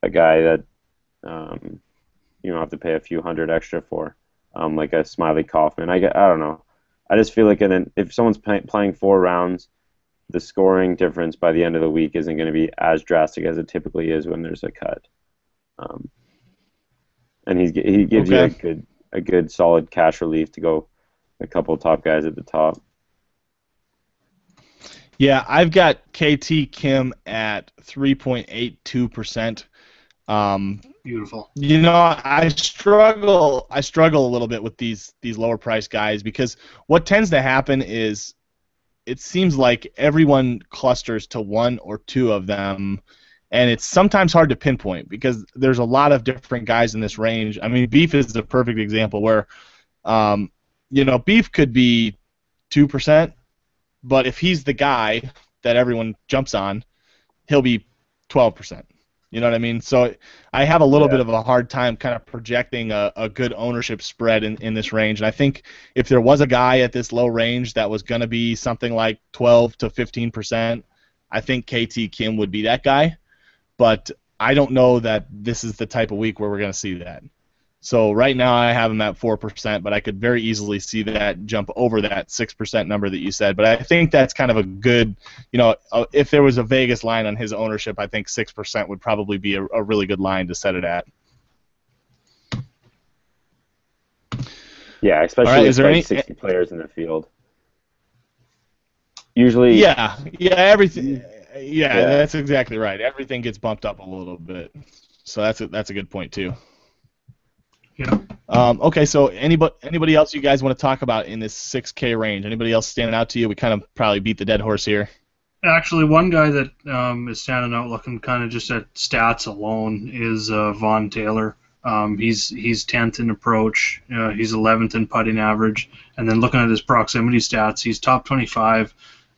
a guy that you don't have to pay a few hundred extra for, like a Smiley Kaufman. I don't know. I just feel like if someone's playing 4 rounds, the scoring difference by the end of the week isn't going to be as drastic as it typically is when there's a cut. And he gives you a good solid cash relief to go a couple top guys at the top. Yeah, I've got KT Kim at 3.82%. Beautiful. You know, I struggle a little bit with these lower price guys because what tends to happen is it seems like everyone clusters to one or two of them, and it's sometimes hard to pinpoint because there's a lot of different guys in this range. I mean, Beef is the perfect example where, Beef could be 2%, but if he's the guy that everyone jumps on, he'll be 12%. You know what I mean? So I have a little bit of a hard time kind of projecting a good ownership spread in this range. And I think if there was a guy at this low range that was going to be something like 12 to 15%, I think KT Kim would be that guy. But I don't know that this is the type of week where we're going to see that. So right now I have him at 4%, but I could very easily see that jump over that 6% number that you said. But I think that's kind of a good, if there was a Vegas line on his ownership, I think 6% would probably be a really good line to set it at. Yeah, especially with like 60 players in the field. Usually. Yeah, everything. Yeah, that's exactly right. Everything gets bumped up a little bit. So that's a good point too. Yeah. Okay, so anybody else you guys want to talk about in this 6K range? Anybody else standing out to you? We kind of probably beat the dead horse here. Actually, one guy that is standing out looking kind of just at stats alone is Vaughn Taylor. He's 10th in approach. He's 11th in putting average. And then looking at his proximity stats, he's top 25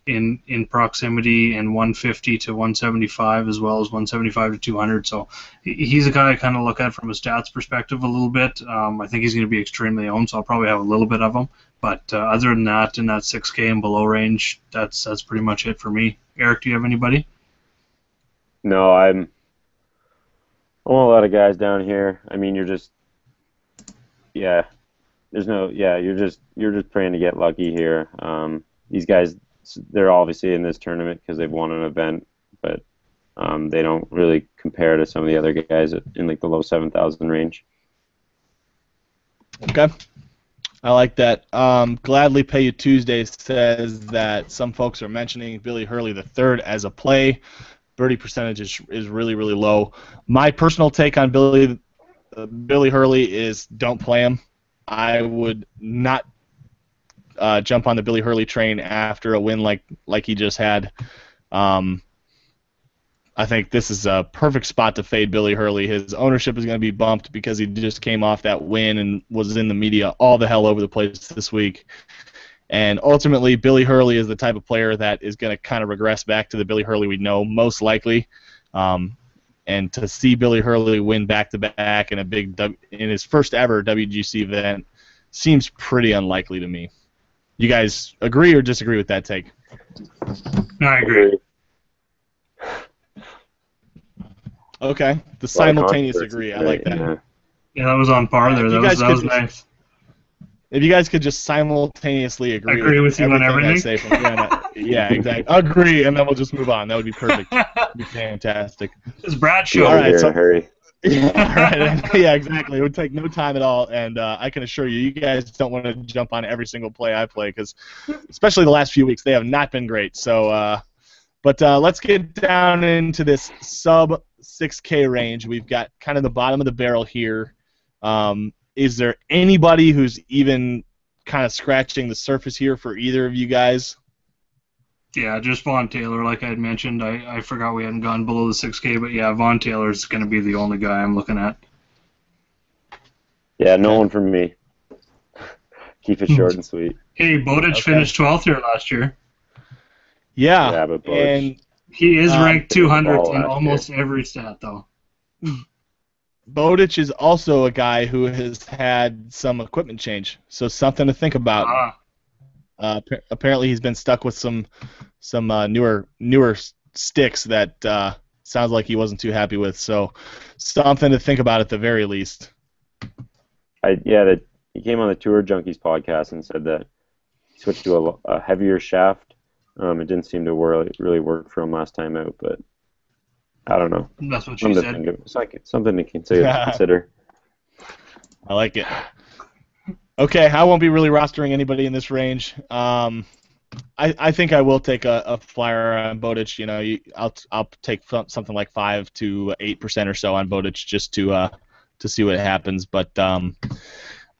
in proximity and 150 to 175 as well as 175 to 200. So he's a guy I kind of look at from a stats perspective a little bit. I think he's going to be extremely owned, so I'll probably have a little bit of him. But other than that, in that 6K and below range, that's pretty much it for me. Eric, do you have anybody? No, I want a lot of guys down here. I mean, you're just praying to get lucky here. These guys, they're obviously in this tournament because they've won an event, but they don't really compare to some of the other guys in like the low 7,000 range. Okay. I like that. Gladly Pay You Tuesday says that some folks are mentioning Billy Hurley III as a play. Birdie percentage is really, really low. My personal take on Billy Hurley is don't play him. I would not jump on the Billy Hurley train after a win like he just had. I think this is a perfect spot to fade Billy Hurley. His ownership is going to be bumped because he just came off that win and was in the media all the hell over the place this week. And ultimately, Billy Hurley is the type of player that is going to kind of regress back to the Billy Hurley we know, most likely. And to see Billy Hurley win back-to-back in in his first ever WGC event seems pretty unlikely to me. You guys agree or disagree with that take? I agree. Okay, the simultaneous agree. I like that. Yeah, that was on par there. That was nice. If you guys could just simultaneously agree with you on everything. I say from yeah, exactly. Agree, and then we'll just move on. That would be perfect. That'd be fantastic. It's Brad's show. All right, so hurry. Yeah, right. Yeah, exactly. It would take no time at all, and I can assure you, you guys don't want to jump on every single play I play because, especially the last few weeks, they have not been great. So, but let's get down into this sub 6K range. We've got kind of the bottom of the barrel here. Is there anybody who's even kind of scratching the surface here for either of you guys? Yeah, just Vaughn Taylor, like I had mentioned. I forgot we hadn't gone below the 6K, but yeah, Vaughn Taylor is going to be the only guy I'm looking at. Yeah, no one from me. Keep it short and sweet. Hey, Bowditch finished 12th here last year. Yeah, but and he is ranked 200th in almost every stat, though. Bowditch is also a guy who has had some equipment change, so something to think about. Apparently, he's been stuck with some newer sticks that sounds like he wasn't too happy with. So, something to think about at the very least. He came on the Tour Junkies podcast and said that he switched to a heavier shaft It didn't seem to really work for him last time out, but I don't know. That's what she said. It's like something to consider. I like it. Okay, I won't be really rostering anybody in this range. I think I will take a flyer on Bowditch. You know, I'll take something like 5 to 8% or so on Bowditch just to see what happens. But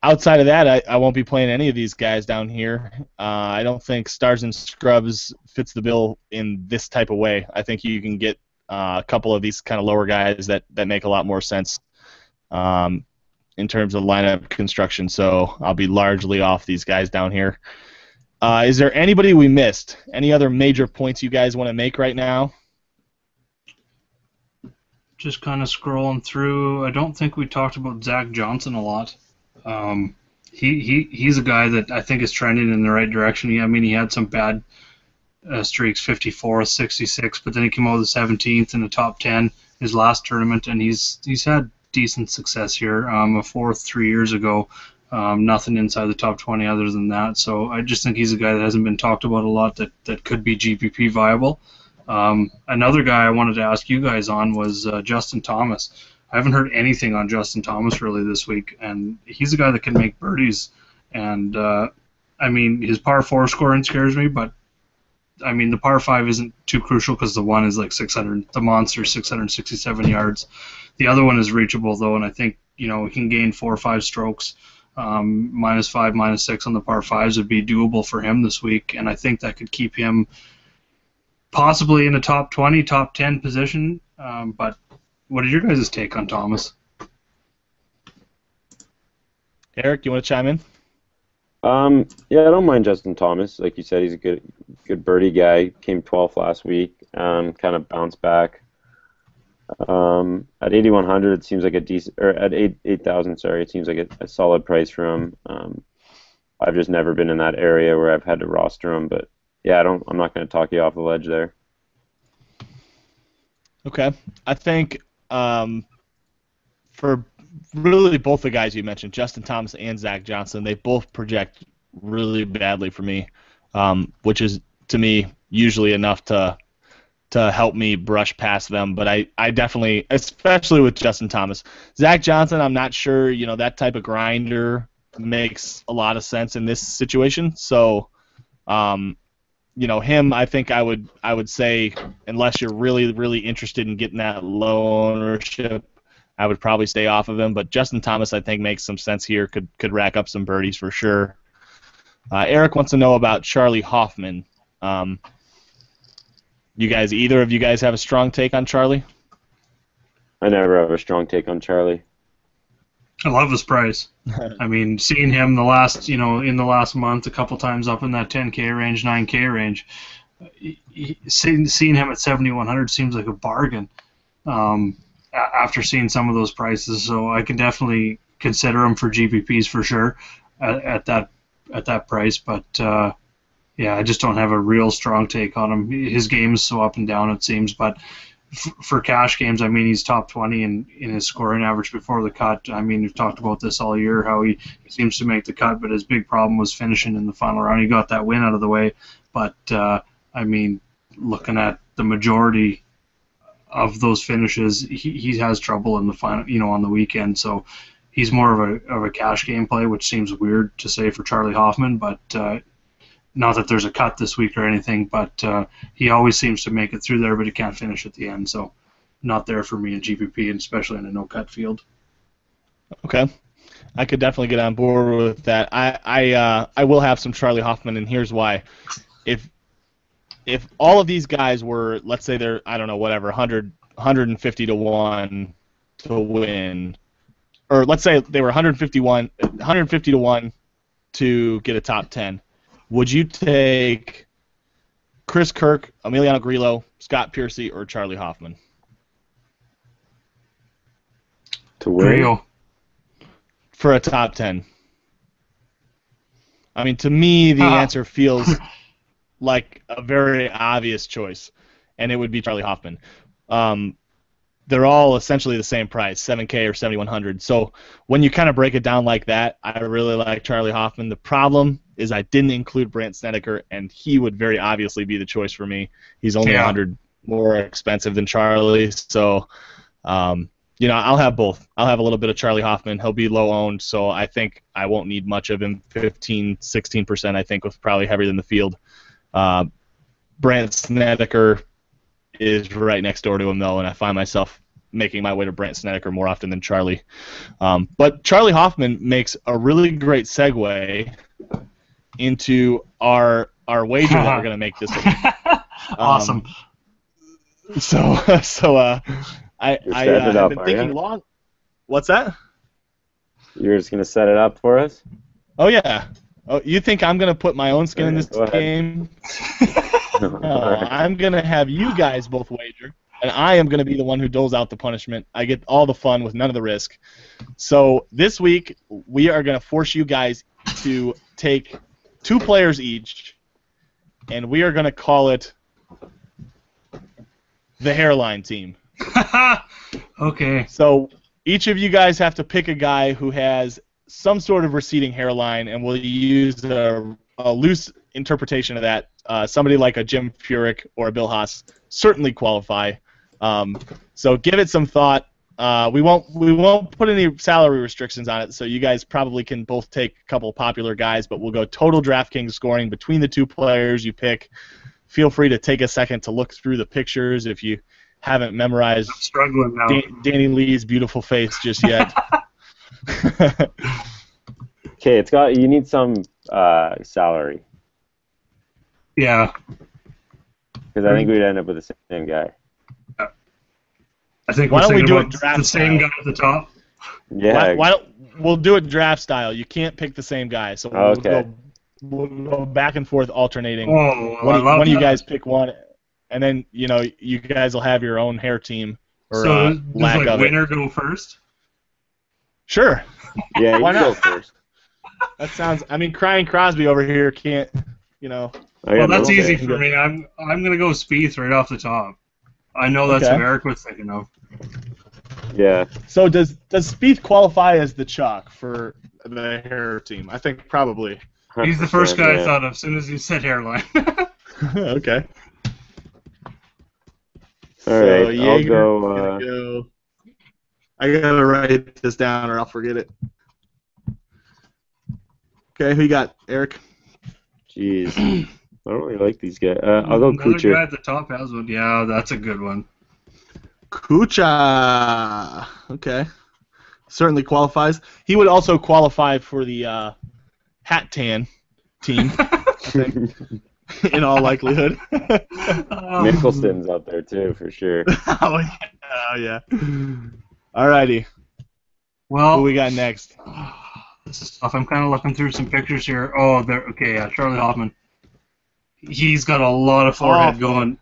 outside of that, I won't be playing any of these guys down here. I don't think Stars and Scrubs fits the bill in this type of way. I think you can get a couple of these kind of lower guys that make a lot more sense in terms of lineup construction. So I'll be largely off these guys down here. Is there anybody we missed? Any other major points you guys want to make right now? Just kind of scrolling through. I don't think we talked about Zach Johnson a lot. He's a guy that I think is trending in the right direction. He had some bad streaks, 54th, 66, but then he came out with the 17th in the top 10 his last tournament, and he's had decent success here. A fourth 3 years ago. Nothing inside the top 20 other than that. So I just think he's a guy that hasn't been talked about a lot that could be GPP viable. Another guy I wanted to ask you guys on was Justin Thomas. I haven't heard anything on Justin Thomas really this week, and he's a guy that can make birdies. And, his par 4 scoring scares me, but, the par 5 isn't too crucial because the one is like 600, the monster 667 yards. The other one is reachable, though, and I think, he can gain 4 or 5 strokes. -5, -6 on the par 5s would be doable for him this week, and I think that could keep him possibly in the top 20, top 10 position. But what is your guys' take on Thomas? Eric, you want to chime in? Yeah, I don't mind Justin Thomas. Like you said, he's a good birdie guy. Came 12th last week. Kind of bounced back. At 8,100, it seems like a decent, or at 8,000, sorry, it seems like a solid price for him. I've just never been in that area where I've had to roster him, but yeah, I'm not going to talk you off the ledge there. Okay, I think for really both the guys you mentioned, Justin Thomas and Zach Johnson, they both project really badly for me, which is to me usually enough to help me brush past them. But I definitely, especially with Justin Thomas. Zach Johnson, I'm not sure, that type of grinder makes a lot of sense in this situation. So, him, I think I would say, unless you're really, really interested in getting that low ownership, I would probably stay off of him. But Justin Thomas, I think, makes some sense here, could rack up some birdies for sure. Eric wants to know about Charlie Hoffman. Either of you guys have a strong take on Charlie? I never have a strong take on Charlie. I love his price. Seeing him in the last month, a couple times up in that 10K range, 9K range, seeing him at 7,100 seems like a bargain. After seeing some of those prices, so I can definitely consider him for GPPs for sure at that price, but. Yeah, I just don't have a real strong take on him. His game is so up and down, it seems. But for cash games, he's top 20 in his scoring average before the cut. We've talked about this all year, how he seems to make the cut, but his big problem was finishing in the final round. He got that win out of the way. But, looking at the majority of those finishes, he has trouble in the final, on the weekend. So he's more of a cash game play, which seems weird to say for Charlie Hoffman, but not that there's a cut this week or anything, but he always seems to make it through there, but he can't finish at the end. So not there for me in GPP, and especially in a no-cut field. Okay. I could definitely get on board with that. I will have some Charlie Hoffman, and here's why. If all of these guys were, let's say they're, I don't know, whatever, 150 to 1 to win, or let's say they were 150 to 1 to get a top 10, would you take Chris Kirk, Emiliano Grillo, Scott Piercy, or Charlie Hoffman? To win? For a top 10. To me, the answer feels like a very obvious choice, and it would be Charlie Hoffman. They're all essentially the same price, 7K or 7,100. So when you kind of break it down like that, I really like Charlie Hoffman. The problem is I didn't include Brandt Snedeker, and he would very obviously be the choice for me. He's only 100 more expensive than Charlie, so I'll have both. I'll have a little bit of Charlie Hoffman. He'll be low owned, so I think I won't need much of him. 15, 16%, I think, was probably heavier than the field. Brandt Snedeker is right next door to him, though, and I find myself making my way to Brandt Snedeker more often than Charlie. But Charlie Hoffman makes a really great segue into our wager that we're going to make this week. Awesome. I've been thinking long. What's that? You're just going to set it up for us? Oh, yeah. Oh, you think I'm going to put my own skin in this game? I'm going to have you guys both wager, and I am going to be the one who doles out the punishment. I get all the fun with none of the risk. So this week, we are going to force you guys to take 2 players each, and we are going to call it the hairline team. Okay. So each of you guys have to pick a guy who has some sort of receding hairline, and we'll use a loose interpretation of that. Somebody like a Jim Furyk or a Bill Haas certainly qualify. So give it some thought. We won't put any salary restrictions on it, so you guys probably can both take a couple popular guys, but we'll go total DraftKings scoring between the 2 players you pick. Feel free to take a second to look through the pictures if you haven't memorized I'm struggling now. Danny Lee's beautiful face just yet. Okay, you need some salary. Yeah. Because I think we'd end up with the same guy. I think Why we're don't we thinking do about it draft the same style? guy at the top. Yeah. Why don't we'll do it draft style? You can't pick the same guy, so we'll go back and forth alternating. Oh, well, One of you guys pick one, and then you guys will have your own hair team. Or, so does lack of winner it. go first? Sure. Yeah, Why you go not? first. That sounds. I mean, Crying Crosby over here can't. Well, that's easy for me. I'm gonna go Spieth right off the top. I know that's Okay. what Eric was thinking of. Yeah. So does Spieth qualify as the chalk for the hair team? I think probably. He's the first guy yeah. I thought of as soon as you said hairline. Okay. All right, I'll Jaeger's go. gonna go. I gotta write this down or I'll forget it. Okay, who you got, Eric? Jeez, I don't really like these guys. I'll go Another Kuchar. guy at the top has one. Yeah, that's a good one. Kucha. Okay. Certainly qualifies. He would also qualify for the hat tan team, I think, in all likelihood. Mickelson's out there too, for sure. Oh yeah. Alrighty. Well, Who we got next? this is tough. I'm kind of looking through some pictures here. Oh, there. Okay, yeah, Charlie Hoffman. He's got a lot of forehead going.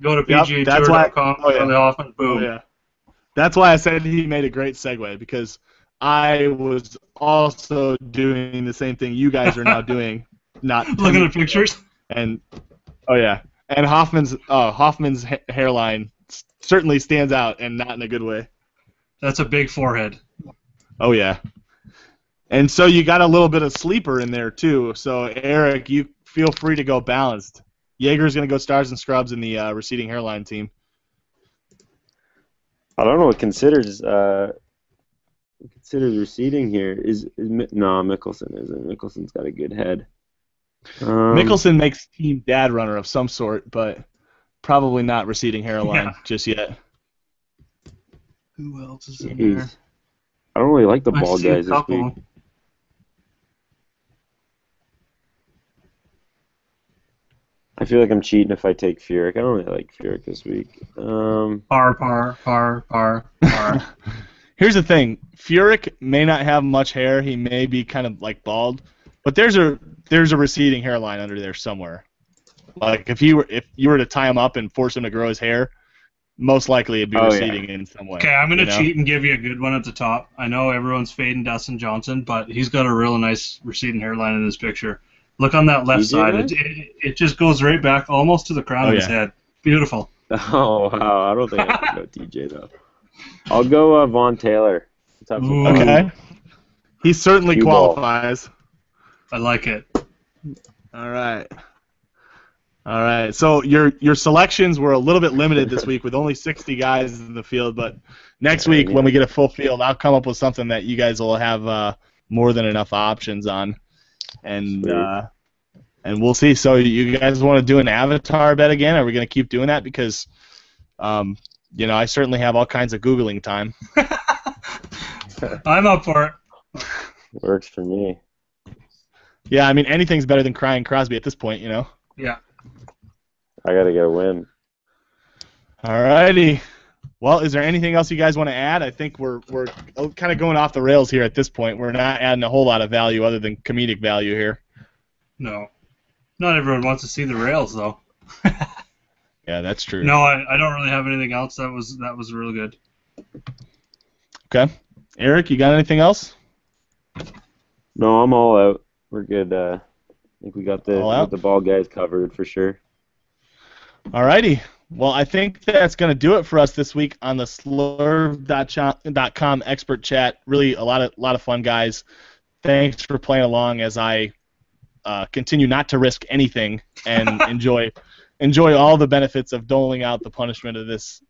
Go to PGA-Tour.com, Charlie Hoffman, boom. Oh, yeah. That's why I said he made a great segue, because I was also doing the same thing you guys are now doing. Not looking at pictures. And and Hoffman's hairline certainly stands out, and not in a good way. That's a big forehead. Oh yeah. And so you got a little bit of sleeper in there too. So Eric, you feel free to go balanced. Jaeger's gonna go stars and scrubs in the receding hairline team. I don't know what considers receding here. No, Mickelson isn't. Mickelson's got a good head. Mickelson makes team dad runner of some sort, but probably not receding hairline just yet. Who else is in there? I don't really like the I bald see a guys this couple. week. I feel like I'm cheating if I take Furyk. I don't really like Furyk this week. Par. Here's the thing: Furyk may not have much hair. He may be kind of like bald, but there's a receding hairline under there somewhere. Like if you were to tie him up and force him to grow his hair, most likely it'd be receding in some way. Okay, I'm gonna cheat and give you a good one at the top. I know everyone's fading Dustin Johnson, but he's got a real nice receding hairline in this picture. Look on that left side. It just goes right back almost to the crown of his head. Beautiful. Oh, wow. I don't think I can go TJ, though. I'll go Vaughn Taylor. Okay. He certainly qualifies. I like it. All right. All right. So your selections were a little bit limited this week with only 60 guys in the field, but next week when we get a full field, I'll come up with something that you guys will have more than enough options on, and we'll see. So you guys want to do an avatar bet again? Are we going to keep doing that? Because I certainly have all kinds of Googling time. I'm up for it. Works for me. Yeah, I mean anything's better than crying Crosby at this point, Yeah. I got to get a win. All righty. Well, is there anything else you guys want to add? I think we're kind of going off the rails here at this point. We're not adding a whole lot of value other than comedic value here. No. Not everyone wants to see the rails, though. Yeah, that's true. No, I don't really have anything else. That was really good. Okay. Eric, you got anything else? No, I'm all out. We're good. I think we got the ball guys covered for sure. All righty. Well, I think that's going to do it for us this week on the slurv.com expert chat. Really a lot of fun, guys. Thanks for playing along as I continue not to risk anything and enjoy all the benefits of doling out the punishment of this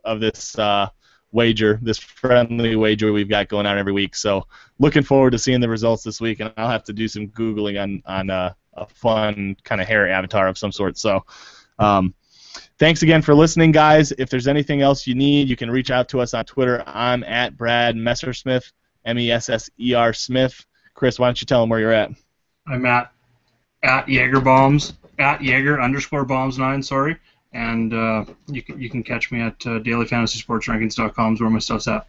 wager, this friendly wager we've got going on every week. So looking forward to seeing the results this week, and I'll have to do some Googling on a fun kind of hair avatar of some sort. So thanks again for listening, guys. If there's anything else you need, you can reach out to us on Twitter. I'm at Brad Messersmith, Messer Smith. Chris, why don't you tell them where you're at? I'm at Jaegerbombs, at Jaeger_bombs9, sorry. And you can catch me at dailyfantasysportsrankings.com is where my stuff's at.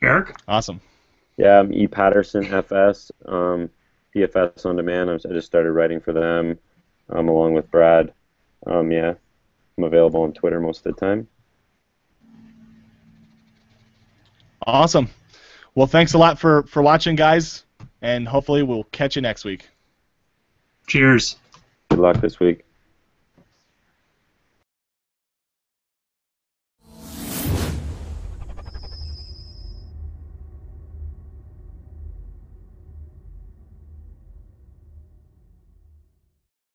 Eric? Awesome. Yeah, I'm E. Patterson FS, PFS on demand. I just started writing for them along with Brad. Yeah, I'm available on Twitter most of the time. Awesome. Well, thanks a lot for watching, guys, and hopefully we'll catch you next week. Cheers. Good luck this week.